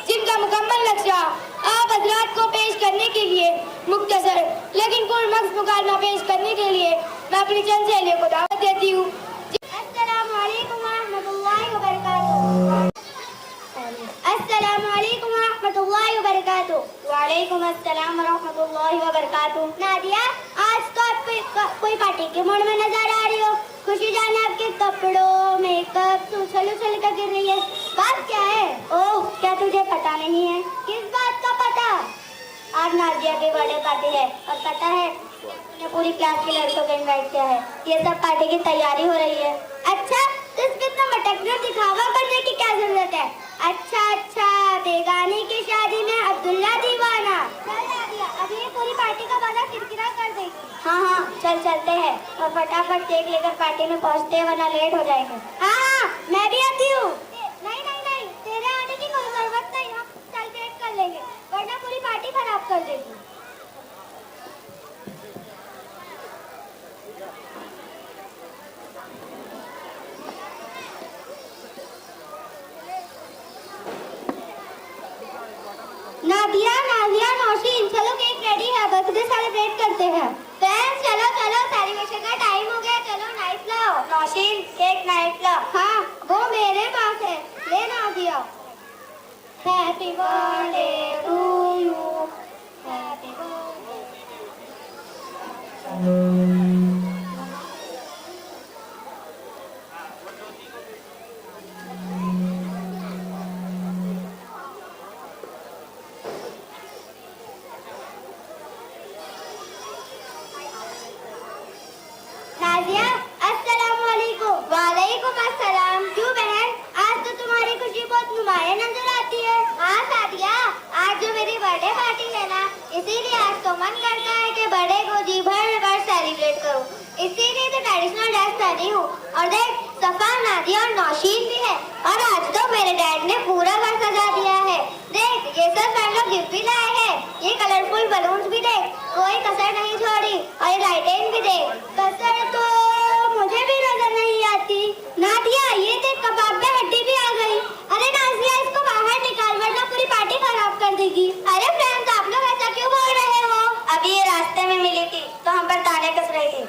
जिनका मुकम्मल नक्शा आप हजरात को पेश करने के लिए मुख्तसर लेकिन पुरमग़ज़ मुकालमा पेश करने के लिए मैं अपनी चंद सहेलियों को दावत देती हूँ। अस्सलामु अलैकुम व रहमतुल्लाहि व बरकातुहू। अस्सलामु अलैकुम व रहमतुल्लाहि व बरकातुहू। वालेकुम अस्सलाम व रहमतुल्लाहि व बरकातुहू। नादिया, आज तो आप कोई पार्टी के मूड में नजर आ रही हो। खुशी जाने आपके कपड़ों मेकअप उछल उछल कर गिर रही है, बात क्या है? ओह, क्या तुझे पता नहीं है? किस बात का पता? आज नादिया की बर्थडे पार्टी है और पता है ने पूरी क्लास की लड़कियों को इनवाइट किया है। ये सब पार्टी की तैयारी हो रही है। अच्छा, तो इसमें इतना मटकना दिखावा करने की क्या जरूरत है? अच्छा, बेगानी की शादी में अब्दुल्ला दीवाना। चल नादिया, अभी ये पूरी पार्टी का बाजा किरकिरा कर देगी। हाँ, चल चलते हैं और फटाफट केक लेकर पार्टी में पहुँचते हैं वरना लेट हो जाएंगे। हाँ, मैं भी आती हूँ। नहीं, तेरे आने की कोई जरूरत नहीं, हम चल केक कर लेंगे वरना पूरी पार्टी खराब कर देगी। नादिया, नौशीन, चलो केक रेडी है, बर्थडे सेलिब्रेट करते हैं। फ्रेंड्स, चलो सेलिब्रेशन का टाइम हो गया, चलो नाइफ लाओ। नौशीन, केक नाइफ लाओ। हाँ, वो मेरे पास है, ले Nadia. Happy birthday to you, happy birthday. Nadia, अस्सलाम वालेकुम। वालेकुम अस्सलाम। क्यों बहन, आज तो तुम्हारी खुशी बहुत नुमाया नजर आती है। हाँ सादिया, आज जो मेरी बर्थडे पार्टी है ना, इसीलिए आज तो मन करता है कि बर्थडे को जी भर कर सेलिब्रेट करूं। इसीलिए तो ट्रेडिशनल ड्रेस पहनी हूँ। और देख, सफा, नादिया और नौशीन भी है। और आज तो मेरे डैड ने पूरा घर सजा दिया है। देख, ये सब फ्रेंड लोग गिफ्ट भी लाए हैं। ये कलरफुल बलून्स भी देख, कोई कसर नहीं छोड़ी। और ये लाइटें भी देख, कसर तो मुझे भी नजर नहीं आती। नादिया, ये देख, कबाब में हड्डी भी आ गई। अरे नाजिया, इसको बाहर निकाल वरना पूरी पार्टी खराब कर देगी। अरे फ्रेंड्स, आप लोग ऐसा क्यों बोल रहे हो? अभी ये रास्ते में मिली थी तो हम पर ताने कस रही थी,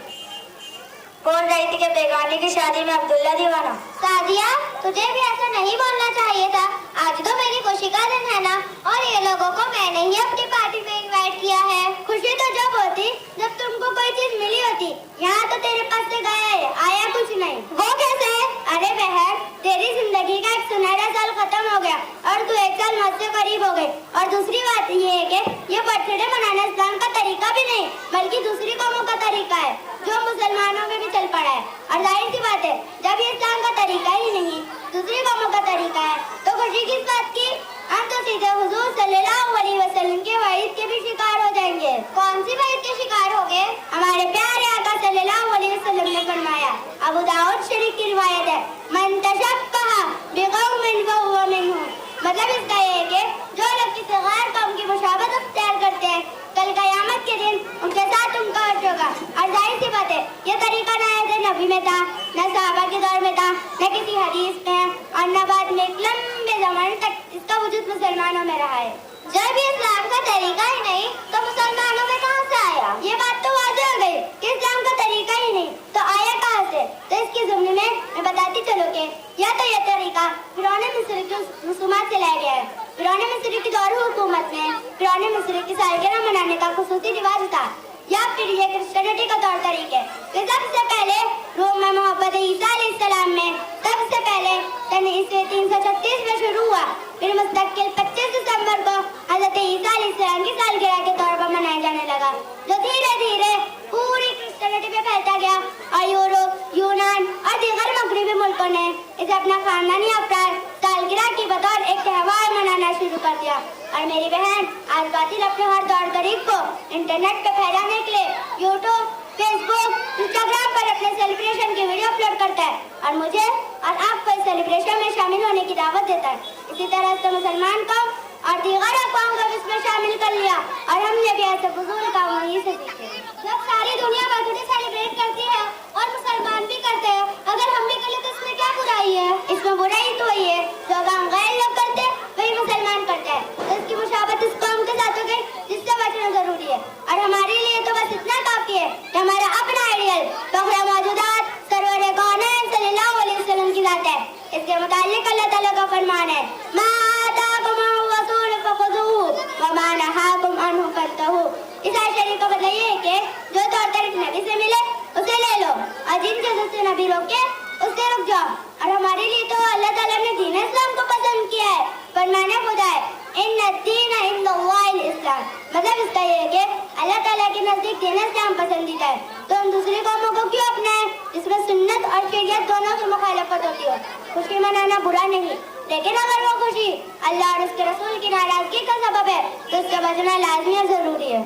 बोल रही थी कि बेगानी की शादी में अब्दुल्ला दीवाना। सादिया, तुझे भी ऐसा नहीं बोलना चाहिए था। आज तो मेरी खुशी का दिन है ना, और ये लोगों को मैंने ही अपनी पार्टी में इनवाइट किया है। खुशी तो जब होती जब तुमको कोई चीज मिली होती। यहाँ तो तेरे पास से गया है, आया कुछ नहीं। वो कैसे? अरे बहन, तेरी जिंदगी का एक सुनहरा साल खत्म हो गया और तू एक साल मुझसे करीब हो गई। और दूसरी बात ये है कि ये बर्थडे मनाना इस्लाम का तरीका भी नहीं बल्कि दूसरी कौमों का तरीका है जो मुसलमानों में भी चल पड़ा है। और जाहिर सी बात है, जब ये इस्लाम का तरीका ही नहीं दूसरी कौमों का तरीका है तो खुशी किस बात की? हम तो सीधे हुजूर सल्लल्लाहु अलैहि वसल्लम के वईद के भी शिकार हो जाएंगे। कौन सी वईद के शिकार होंगे? हमारे प्यारे आका सल्लल्लाहु अलैहि वसल्लम ने फरमाया, अबू दाऊद शरीफ की रिवायत है, मन तशब्बह बिक़ौमिन फहुवा मिनहुम। मतलब इसका ये है कि जो लोग किसी गैर कौम की मुशाबहत अख्तियार करते हैं, कल क़यामत के दिन उनके साथ उनका हश्र होगा। और जाहिर सी बात है, ये तरीका न ऐसे नबी में था, न सहाबा के दौर में था, न किसी हदीस में, और न बाद में एक लंबे ज़माने तक इसका वजूद मुसलमानों में रहा है। जब ये इस्लाम का तरीका ही नहीं तो मुसलमानों में कहाँ से आया? ये बात तो वाज़ेह हो गई कि इस्लाम का तरीका ही नहीं तो आया कहाँ से? तो इसके ज़िम्ने में मैं बताती चलूँ कि या तो ये तरीका फिरौन मिस्र की रसूमात से लाया गया है। फिरौन मिस्र की दौर हुकूमत में फिरौन मिस्र की सालगिरह मनाने का खुसूसी रिवाज था, या फिर ये क्रिश्चियनिटी का तौर तरीके। तो सबसे पहले रोम में मोहब्बत ईसा अलैहिस्सलाम में सबसे पहले सन ईस्वी 336 में शुरू हुआ। फिर मुस्तकिल 25 दिसंबर को हज़रत ईसा अलैहिस्सलाम की सालगिरह के तौर पर मनाया जाने लगा, जो धीरे धीरे पूरी क्रिश्चियनिटी पे फैलता गया और यूरोप, यूनान और दीगर मगरबी मुल्कों ने इसे अपना खानदानी अपराध सालगिरह की बतौर एक त्योहार मनाना शुरू कर दिया। और मेरी बहन, आज कातिल अपने हर दौर गरीब को इंटरनेट पे फैलाने के लिए यूट्यूब, फेसबुक, इंस्टाग्राम पर अपने सेलिब्रेशन की वीडियो अपलोड करता है और मुझे और आपको इस सेलिब्रेशन में शामिल होने की दावत देता है। इसी तरह से मुसलमान कौम और दीगर अक़वाम को इसमें शामिल कर लिया और हमने भी ऐसे फजूल काम वहीं से सीखे। जब सारी दुनिया बर्थडे सेलिब्रेट करती है और मुसलमान भी करते हैं, अगर हम भी करें तो इसमें क्या बुराई है? इसमें बुराई तो वही है जो काम गैर लोग करते हैं वही मुसलमान करते हैं। तो इसकी मुशाबत इस कौम के साथ हो गई जिससे बचना जरूरी है। और हमारे लिए तो बस इतना काफी है कि हमारा अपना आइडियल फखरे मौजूदात सरवर कौनैन सल्लल्लाहु अलैहि वसल्लम की जात है। इसके मुताल्लिक अल्लाह ताला का फरमान है, मा आताकुम रसूल फखुज़ूहु व मा नहाकुम अन्हु फंतहू। इस आयत शरीफ का मतलब ये है कि जो तौर तरीके नबी से मिले उसे ले लो और जिन चीजों से नबी रोके उससे रुक जाओ। और हमारे लिए तो अल्लाह ताला ने दीन इस्लाम को पसंद किया है। फरमाने खुदा है, इन्ना दीन इंदल्लाहिल इस्लाम। मतलब इसका ये है कि अल्लाह ताला के नजदीक दीन इस्लाम पसंदीदा है। तो हम दूसरी कौमों को क्यों अपनाएं जिसमें सुन्नत और शरीयत दोनों की मुखालफत होती हो? खुशी मनाना बुरा नहीं, लेकिन अगर वो खुशी अल्लाह और उसके रसूल की नाराजगी का सबब है तो उसका बचना लाजमी और जरूरी है।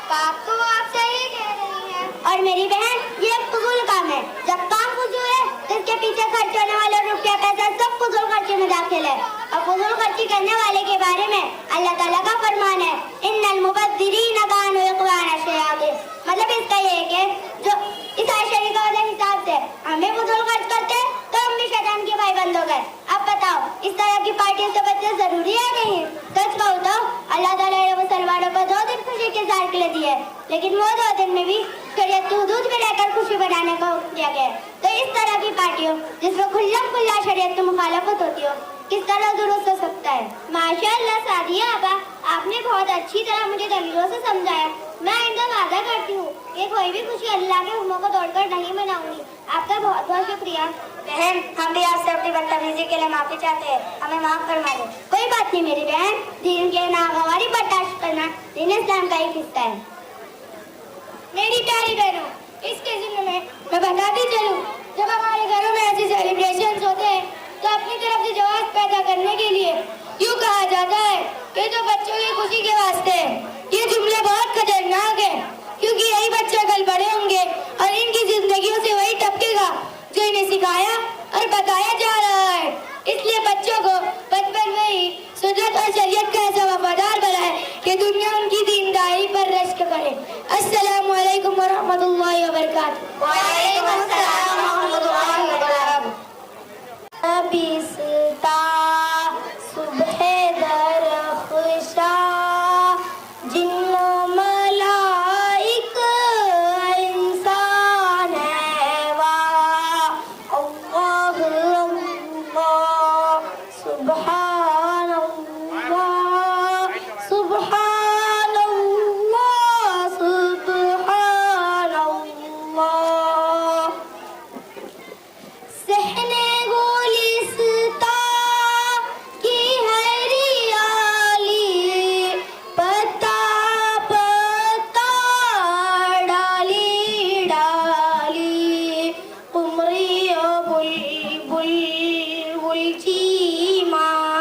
तो आप सही कह रही हैं। और मेरी बहन, ये एक फजूल काम है। जब काम फजूल है तो इसके पीछे खर्च होने वाला रुपया पैसा सब फजूल खर्ची में दाखिल है। और फजूल खर्ची करने वाले के बारे में अल्लाह ताला का फरमान है, इन्नल मुबद्दिरीन कानू इख्वान अश-शयातीन। मतलब इसका ये है कि जो इस आयत शरीफ के हिसाब से हम भी फजूल खर्च करते हैं तो हम भी शैतान के भाईबंद हो गए। अब बताओ, इस तरह की पार्टियों से बचना जरूरी है नहीं? सच कहूँ तो अल्लाह ताला ने मुसलमानों को 2 दिन खुशी के इज़हार के लिए दिए, लेकिन वो 2 दिन में भी शरीयत की हुदूद में रहकर खुशी बनाने का हुक्म दिया गया। तो इस तरह की पार्टियों जिसमें खुल्लम खुल्ला शरीयत की मुखालफत होती हो किस तरह दुरुस्त हो सकता है? माशाअल्लाह सादिया आपा, आपने बहुत अच्छी तरह मुझे दलीलों से समझाया। मैं आइंदा वादा करती हूँ कि कोई भी खुशी अल्लाह के हुक्मों को तोड़कर नहीं मनाऊंगी। आपका बहुत बहुत शुक्रिया। बहन, हम भी आपसे अपनी बदतमीजी के लिए माफी चाहते हैं, हमें माफ फरमा दो। कोई बात नहीं मेरी बहन, दीन के नागवारी बर्दाश्त करना दीन इस्लाम का एक हिस्सा है। मेरी प्यारी बहनों, इसके जिम्मे में मैं बताती चलूं, जब हमारे घरों में ऐसे सेलिब्रेशन होते हैं तो अपनी तरफ से जवाब पैदा करने के लिए यूँ कहा जाता है कि तो बच्चों की खुशी के वास्ते। ये जुमले बहुत खतरनाक है क्योंकि यही बच्चे कल बड़े होंगे और इनकी जिंदगियों से वही टपकेगा जो इन्हें सिखाया और बताया जा रहा है। इसलिए बच्चों को बचपन में ही सुन्नत और शरीयत का ऐसा वफादार बनाए कि दुनिया उनकी दीनदारी पर रश्क करे। अस्सलामु अलैकुम वरहमतुल्लाहि वबरकातुहू। वालेकुम अस्सलाम वरहमतुल्लाहि वबरकातुहू। बिस्ता सुबह दरख्शा जिन्नो मलाइक इंसान है वाह अल्लाह अल्लाह सुभान अल्लाह सुभान अल्लाह सुभान अल्लाह। सहने गुलिस्ता की हरियाली पत्ता पत्ता डाली डाली उमरी बुलबुल बुलची माँ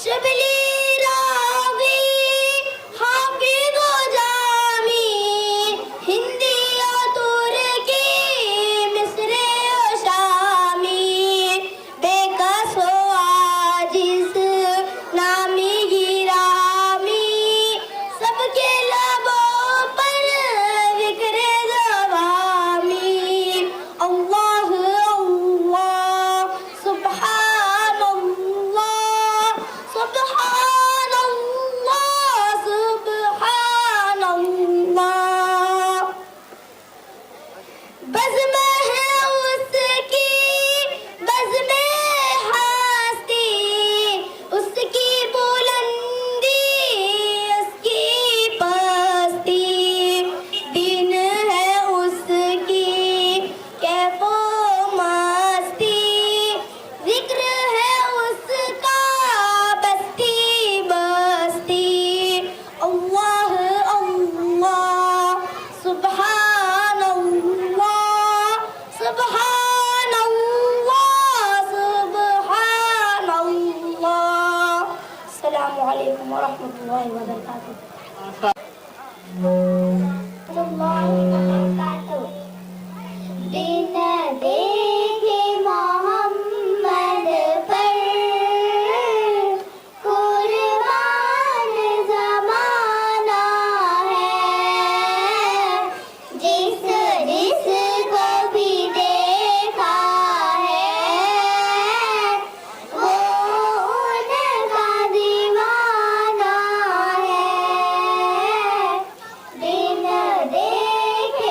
शबली रावी हाफिज जामी हिंदी और तुर्की मिस्री और शामी बेकस हो आजिज़ नामी गिरामी सबके लबों पर जिक्र ज़वामी अल्लाह अल्लाह सुब्हान अल्लाह सुब्हान अल्लाह सुब्हान अल्लाह बज़्म है उसकी बज़्म हस्ती उसकी बुलंदी उसकी पस्ती दिन है उसकी कैफो मस्ती जिक्र है उसका बस्ती बस्ती अल्लाह अल्लाह सुब्हान अल्लाह सुब्हान अल्लाह सुब्हान अल्लाह अस्सलामु अलैकुम व रहमतुल्लाहि व बरकातुहू बिन देखे मोहम्मद पर कुर्बान ज़माना है जिस जिसको भी देखा है वो उनका दीवाना है बिन देखे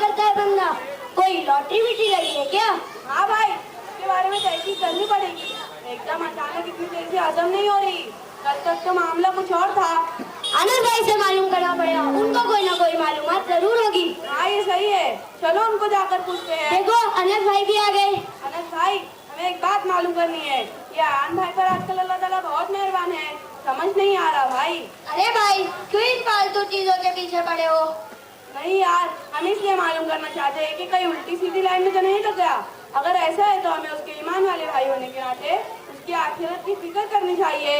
करता है बंदा? कोई लॉटरी विटरी लगी है क्या? हाँ भाई, इसके बारे में तहकीक करनी पड़ेगी। एकदम अचानक इतनी तेजी हजम नहीं हो रही। कल तक तो मामला कुछ और था। अनस भाई से मालूम करना पड़ेगा, उनको कोई ना कोई मालूमात जरूर होगी। हाँ ये सही है, चलो उनको जाकर पूछते हैं। देखो अनस भाई भी आ गए। अनस भाई, हमें एक बात मालूम करनी है। ये आन भाई पर आजकल अल्लाह ताला बहुत मेहरबान है, समझ नहीं आ रहा भाई। अरे भाई क्यों इन फालतू चीजों के पीछे पड़े हो? नहीं यार, हम इसलिए मालूम करना चाहते हैं कि कहीं उल्टी सीधी लाइन में तो नहीं लग गया। अगर ऐसा है तो हमें उसके ईमान वाले भाई होने के नाते उसकी आखिरत की फिक्र करनी चाहिए।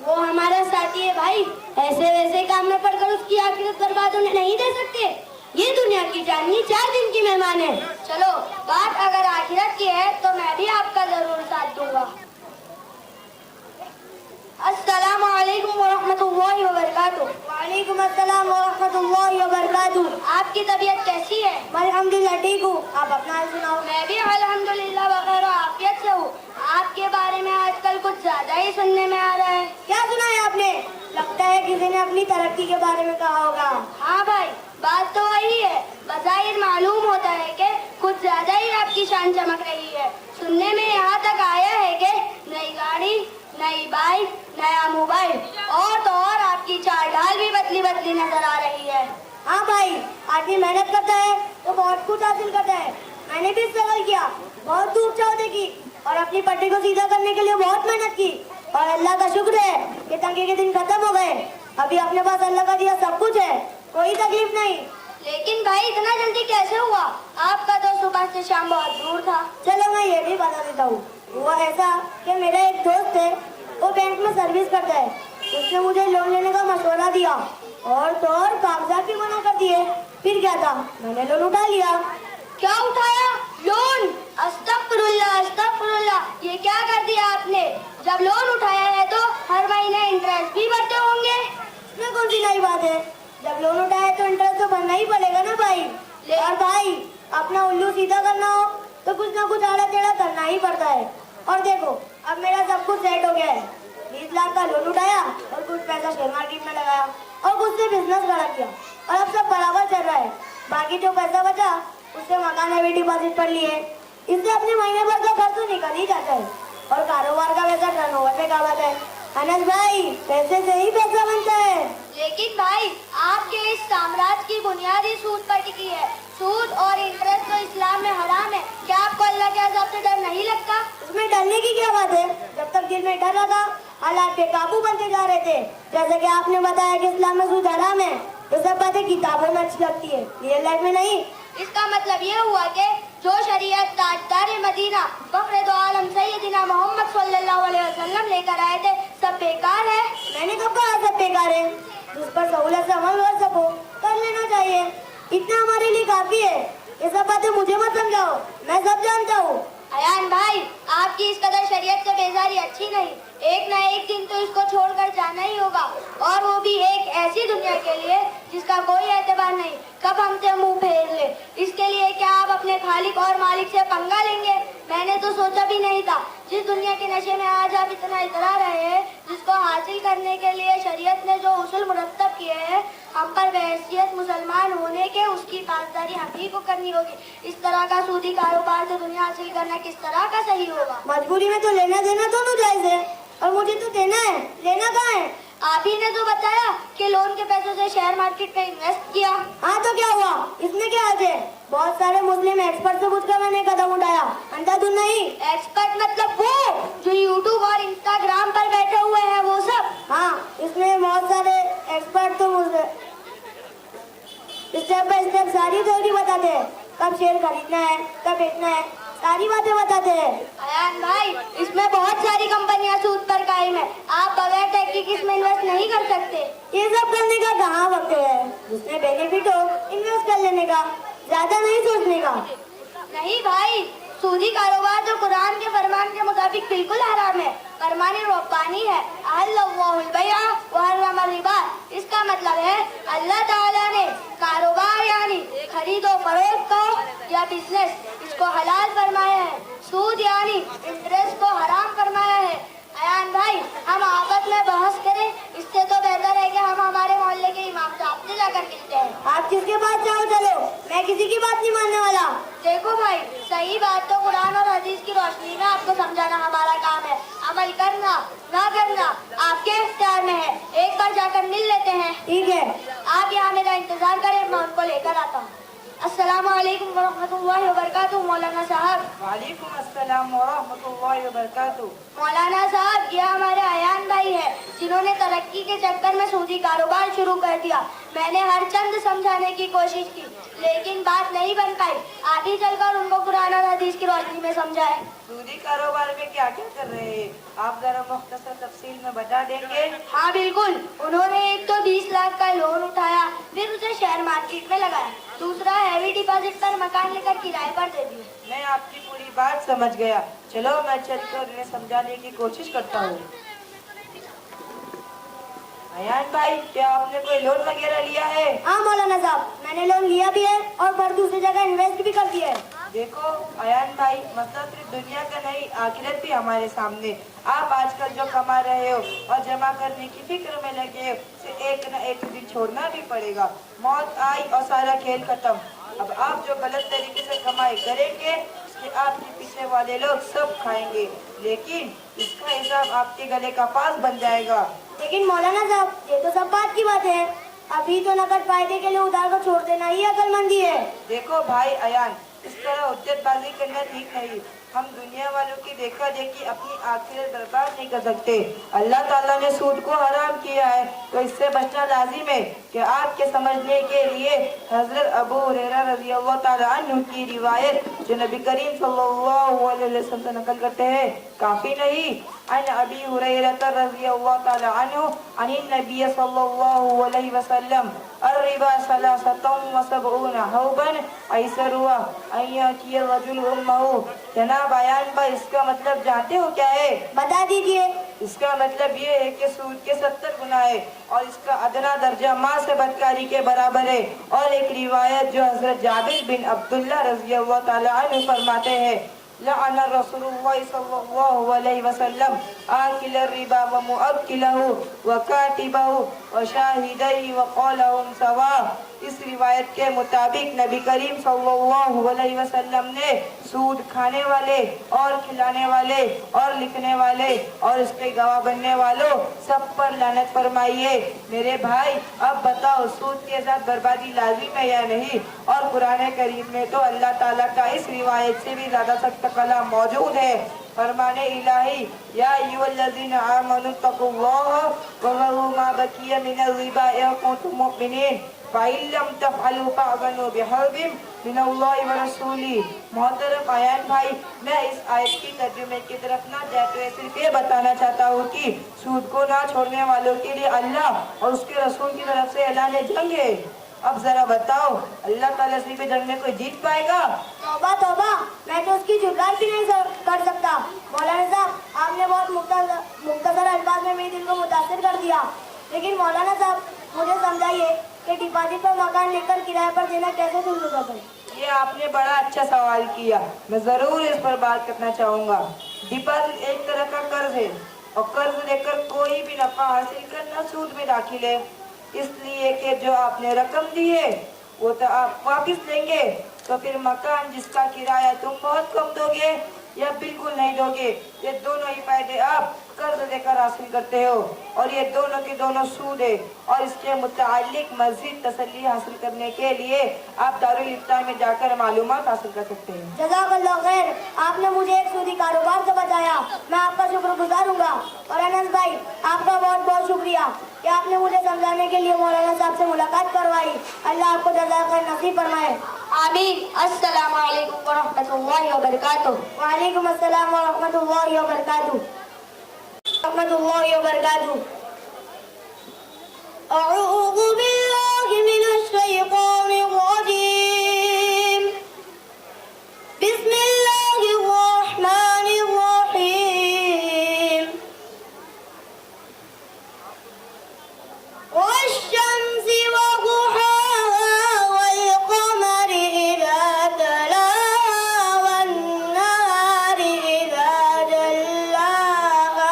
वो हमारा साथी है भाई, ऐसे वैसे काम में पड़कर उसकी आखिरत बर्बाद होने नहीं दे सकते। ये दुनिया की चांदनी 4 दिन की मेहमान है। चलो बात अगर आखिरत की है तो मैं भी आपका जरूर साथ दूंगा। अस्सलाम वालेकुम वरहमतुल्लाहि वबरकातुहू। वालेकुम अस्सलाम वरहमतुल्लाहि वबरकातुहू। आपकी तबीयत कैसी है? अल्हम्दुलिल्लाह ठीक हूँ, आप अपना हाल सुनाओ। मैं भी अल्हम्दुलिल्लाह बखैर और आफियत से हूँ। आपके बारे में आजकल कुछ ज्यादा ही सुनने में आ रहा है। क्या सुना है आपने? लगता है किसी ने अपनी तरक्की के बारे में कहा होगा। हाँ भाई, बात तो वही है। बज़ाहिर मालूम होता है कि कुछ ज्यादा ही आपकी शान चमक रही है। सुनने में यहाँ तक आया है कि नई गाड़ी, नई बाइक, नया मोबाइल और तो और आपकी चाल ढाल भी बदली बदली नजर आ रही है। हाँ भाई, आदमी मेहनत करता है तो बहुत कुछ हासिल करता है। मैंने भी स्ट्रगल किया, बहुत धूप छाँव देखी और अपनी पट्टी को सीधा करने के लिए बहुत मेहनत की। और अल्लाह का शुक्र है कि तंगे के दिन खत्म हो गए। अभी अपने पास अल्लाह का दिया सब कुछ है, कोई तकलीफ नहीं। लेकिन भाई इतना जल्दी कैसे हुआ? आपका तो सुबह से शाम बहुत दूर था। चलो मैं ये भी बता देता हूँ। हुआ ऐसा कि मेरा एक दोस्त है, वो बैंक में सर्विस करता है। उसने मुझे लोन लेने का मशवरा दिया और तो और कागजात भी मना कर दिए। फिर क्या था, मैंने लोन उठा लिया। क्या उठाया? लोन? अस्तगफिरुल्लाह अस्तगफिरुल्लाह, ये क्या कर दिया आपने? जब लोन उठाया है तो हर महीने इंटरेस्ट भी भरते होंगे। इसमें कौन सी नई बात है? जब लोन उठाया तो इंटरेस्ट तो भरना ही पड़ेगा ना भाई। और भाई अपना उल्लू सीधा करना हो तो कुछ ना कुछ आड़ा टेढ़ा करना ही पड़ता है। और देखो अब मेरा सब कुछ सेट हो गया है। 20 लाख का लोन उठाया और कुछ पैसा शेयर मार्केट में लगाया और कुछ से बिजनेस खड़ा किया और अब सब बराबर चल रहा है। बाकी जो पैसा बचा उससे मकान में भी डिपॉजिट कर लिए। इससे अपने महीने भर का खर्च तो निकल ही जाता है और कारोबार का पैसा टर्नओवर पे काबू है। अनस भाई, पैसे से ही पैसा बनता है। लेकिन भाई आपके इस साम्राज्य की बुनियादी सूद पर टिकी है। सूद और इंटरेस्ट तो इस्लाम में हराम है। क्या आपको अल्लाह के अज़ाब से डर नहीं लगता? इसमें डरने की क्या बात है? जब तक दिल में डर लगा हालात पे काबू बनते जा रहे थे। जैसे कि आपने बताया कि इस्लाम में सूद हराम है, ये सब बातें किताबों में अच्छी लगती है, रियल लाइफ में नहीं। इसका मतलब ये हुआ कि जो शरीयत ताजदार मदीना फखरे दो आलम सैयदना मोहम्मद सल्लल्लाहु अलैहि वसल्लम लेकर आए थे, सब बेकार है। मैंने कब कहा सब बेकार है? जिस पर सहूलत से अमल कर सको कर लेना चाहिए, इतना हमारे लिए काफी है। ये सब बातें मुझे मत समझाओ, मैं सब जानता हूँ। अयान भाई, आपकी इस कदर शरीयत से बेजारी अच्छी नहीं। एक ना एक दिन तो इसको छोड़कर जाना ही होगा, और वो भी एक ऐसी दुनिया के लिए जिसका कोई एतबार नहीं, कब हमसे मुंह फेर ले। इसके लिए क्या आप अपने खालिक और मालिक से पंगा लेंगे? मैंने तो सोचा भी नहीं था। जिस दुनिया के नशे में आज आप इतना इतरा रहे हैं, जिसको हासिल करने के लिए शरीयत ने जो उसूल मुरत्तब किए हैं, हम पर बहैसियत मुसलमान होने के उसकी पासदारी हम ही को करनी होगी। इस तरह का सूदी कारोबार से दुनिया हासिल करना किस तरह का सही होगा? मजबूरी में तो लेना देना दोनों जायज है, और मुझे तो देना है, लेना कहाँ है? आप ही ने तो बताया कि लोन के पैसों से शेयर मार्केट में इन्वेस्ट किया। हाँ तो क्या हुआ, इसमें क्या है? बहुत सारे मुस्लिम एक्सपर्ट से पूछकर मैंने कदम उठाया, अंधाधुन नहीं। एक्सपर्ट मतलब वो जो यूट्यूब और इंस्टाग्राम पर बैठे हुए हैं, वो सब? हाँ, इसमें बहुत सारे एक्सपर्ट तो मुझे स्टेप बाय स्टेप सारी थ्योरी बताते हैं, कब शेयर खरीदना है, कब बेचना है, सारी बातें बताते हैं। अयान भाई, इसमें बहुत सारी कंपनियां सूद पर कायम है, आप बगैर तहकीक इसमें इन्वेस्ट नहीं कर सकते। ये सब करने का कहाँ वक्त है? जिसमें बेनिफिट हो इन्वेस्ट कर लेने का, ज्यादा नहीं सोचने का। नहीं भाई, सूदी कारोबार जो कुरान के फरमान के मुताबिक बिल्कुल हराम है, फरमाने रब्बानी है, अहल्लल्लाहुल बैअ व हर्रम रिबा। इसका मतलब है अल्लाह ताला ने कारोबार यानी खरीदो फरोख्त को या बिजनेस इसको हलाल फरमाया है, सूद यानी इंटरेस्ट को हराम फरमाया है। अयान भाई, हम आपस में बहस करें, इससे तो बेहतर है कि हम हमारे मोहल्ले के इमाम साहब से जाकर मिलते हैं। आप किसके पास जाओ चलो, मैं किसी की बात नहीं मानने वाला। देखो भाई, सही बात तो कुरान और हदीस की रोशनी में आपको समझाना हमारा काम है। अमल करना ना करना आपके इख्तियार में है। एक बार जाकर मिल लेते हैं। ठीक है, आप यहाँ मेरा इंतजार करें, मैं उनको लेकर आता हूँ। अस्सलामु अलैकुम वरहमतुल्लाहि वबरकातुहू। मौलाना साहब। वालेकुम अस्सलाम वरहमतुल्लाहि वबरकातुहू। मौलाना साहब, ये हमारे अयान भाई है जिन्होंने तरक्की के चक्कर में सूदी कारोबार शुरू कर दिया। मैंने हर चंद समझाने की कोशिश की, लेकिन बात नहीं बन पाई। आप ही चलकर उनको कुरान और हदीस की रोशनी में समझाए। सूदी कारोबार में क्या क्या कर रहे हैं आप जरा मुख्तसर तफसील में बता देंगे? हाँ बिल्कुल। उन्होंने एक तो 20 लाख का लोन उठाया, फिर उसे शेयर मार्केट में लगाया, दूसरा हैवी डिपॉजिट पर मकान लेकर किराए पर दे दिया। मैं आपकी पूरी बात समझ गया। चलो मैं चलकर उन्हें समझाने की कोशिश करता हूँ। अयान भाई, क्या आपने कोई लोन वगैरह लिया है? हाँ मौलाना साहब, मैंने लोन लिया भी है और पर दूसरी जगह इन्वेस्ट भी कर दिया है। देखो अयान भाई, मसला सिर्फ दुनिया का नहीं, आखिरत भी हमारे सामने। आप आजकल जो कमा रहे हो और जमा करने की फिक्र में लगे हो, उसे एक न एक दिन छोड़ना भी पड़ेगा। मौत आई और सारा खेल खत्म। अब आप जो गलत तरीके से कमाई करेंगे, उसके आपके पीछे वाले लोग सब खाएंगे, लेकिन इसका हिसाब आपके गले का पास बन जाएगा। लेकिन मौलाना साहब, ये तो सब बात की बात है। अभी तो नकद फायदे के लिए उधार को छोड़ देना ही अक्लमंदी है। देखो भाई अयान, इस तरह हुज्जतबाजी करना ठीक नहीं। हम दुनिया वालों की देखा देखी अपनी आखिरत बर्बाद नहीं कर सकते। अल्लाह ताला ने सूद को हराम किया है, तो इससे बचना लाजिम है। कि आपके समझने के लिए हजरत अबू हुरैरा रज़ियल्लाहु ताला अन्हु की रिवायत जो नबी करीम सल्लल्लाहु अलैहि वसल्लम से नकल करते हैं, काफी नहीं। अन अबी हुरैरा रज़ियल्लाहु ताला अन्हु अन नबी सल्लल्लाहु अलैहि वसल्लम अर्रिबा सलासतुम व सबऊना हौबन ऐसरुआ अय्याकी रजुल उम्महु। जनाब अयान भाई, इसका मतलब जानते हो क्या है? बता दीजिए। इसका मतलब ये है कि सूद के 70 गुना है और इसका अदना दर्जा माँ से बदकारी के बराबर है। और एक रिवायत जो हजरत जाबिर बिन अब्दुल्लाह रज़ियल्लाहु ताला अन्हु फरमाते हैं, लअन रसूलुल्लाह सल्लल्लाहु अलैहि वसल्लम आकिल रिबा व मुअक्किलहु व कातिबहु व शाहिदैहि व क़ौलहुम सवा। इस रिवायत के मुताबिक नबी करीम सल्लल्लाहु अलैहि वसल्लम ने सूद खाने वाले और खिलाने वाले और लिखने वाले और इसके गवाह बनने वालों सब पर लानत फरमाई है। मेरे भाई, अब बताओ सूद के साथ बर्बादी लाजिम है या नहीं? और कुरान करीम में तो अल्लाह ताला का इस रिवायत से भी ज्यादा सख्त कलाम मौजूद है। फरमाने इलाही, या अय्युहल्लज़ीना आमनू तक़ुल्लाह व ज़रू मा बकिया मिनर रिबा इन कुंतुम मुमिनीन फ़इल्लम तफ़अलू फ़अज़नू बिहर्बिन मिनल्लाहि व रसूली। मोहतरम अयान भाई, मैं इस आयत की तर्जुमे की तरफ ना जाते सिर्फ ये बताना चाहता हूँ कि सूद को ना छोड़ने वालों के लिए अल्लाह और उसके रसूल की तरफ से ऐलान जंग है। अब जरा बताओ, अल्लाह ताला से भी जंग में कोई जीत पाएगा? तौबा तौबा, मैं तो उसकी जुर्रान भी नहीं कर सकता। मौलाना साहब, आपने बहुत मुख्तसर अल्फाज में मेरे दिल को मुतासिर कर दिया। लेकिन मौलाना साहब, मुझे समझाइए कि डिपॉजिट पर मकान लेकर किराए पर देना कैसे शुरू होता है? ये आपने बड़ा अच्छा सवाल किया, मैं जरूर इस पर बात करना चाहूँगा। डिपॉजिट एक तरह का कर्ज है और कर्ज लेकर कोई भी नफा हासिल करना सूद में दाखिल है। इसलिए कि जो आपने रकम दी है वो तो आप वापस लेंगे, तो फिर मकान जिसका किराया तुम बहुत कम दोगे या बिल्कुल नहीं दोगे, ये दोनों ही फायदे आप कर्ज लेकर हासिल करते हो और ये दोनों के दोनों सूद है। और इसके मुतालिक मज़ीद तसल्ली हासिल करने के लिए आप दारुल इफ्ता में जाकर मालूमात हासिल कर सकते हैं। जज़ाकल्लाह खैर, आपने मुझे एक सूदी कारोबार से बचाया, मैं आपका शुक्रगुजार हूँगा। और अनस भाई, आपका बहुत बहुत शुक्रिया कि आपने मुझे समझाने के लिए मौलाना साहब से मुलाकात करवाई। अल्लाह आपको जज़ा खैर नसीब फरमाए। आमीन। अस्सलामु अलैकुम वरहमतुल्लाहि वबरकातुहू। वालेकुम अस्सलाम वरहमतुल्लाहि वबरकातुहू। अऊज़ु बिल्लाहि मिनश शैतानिर रजीम। बिस्मिल्लाहिर रहमानिर रहीम। वश्शम्सि वदुहाहा वल क़मरि इज़ा तलाहा वन नहारि इज़ा जल्लाहा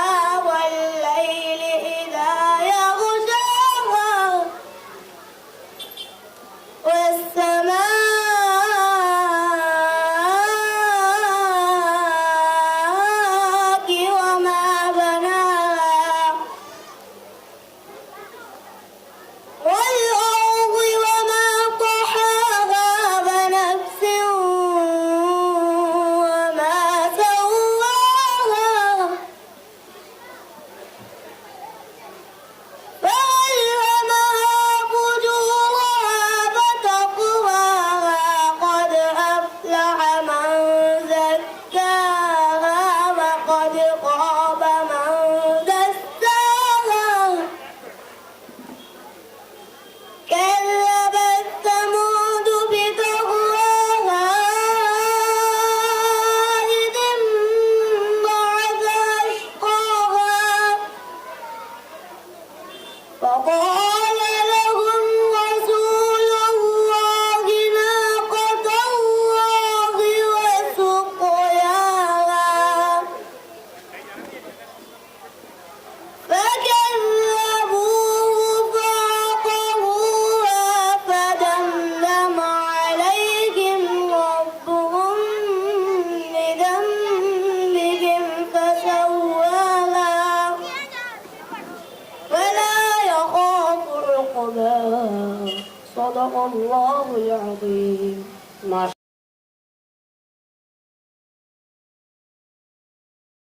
सदक़ल्लाहुल अज़ीम।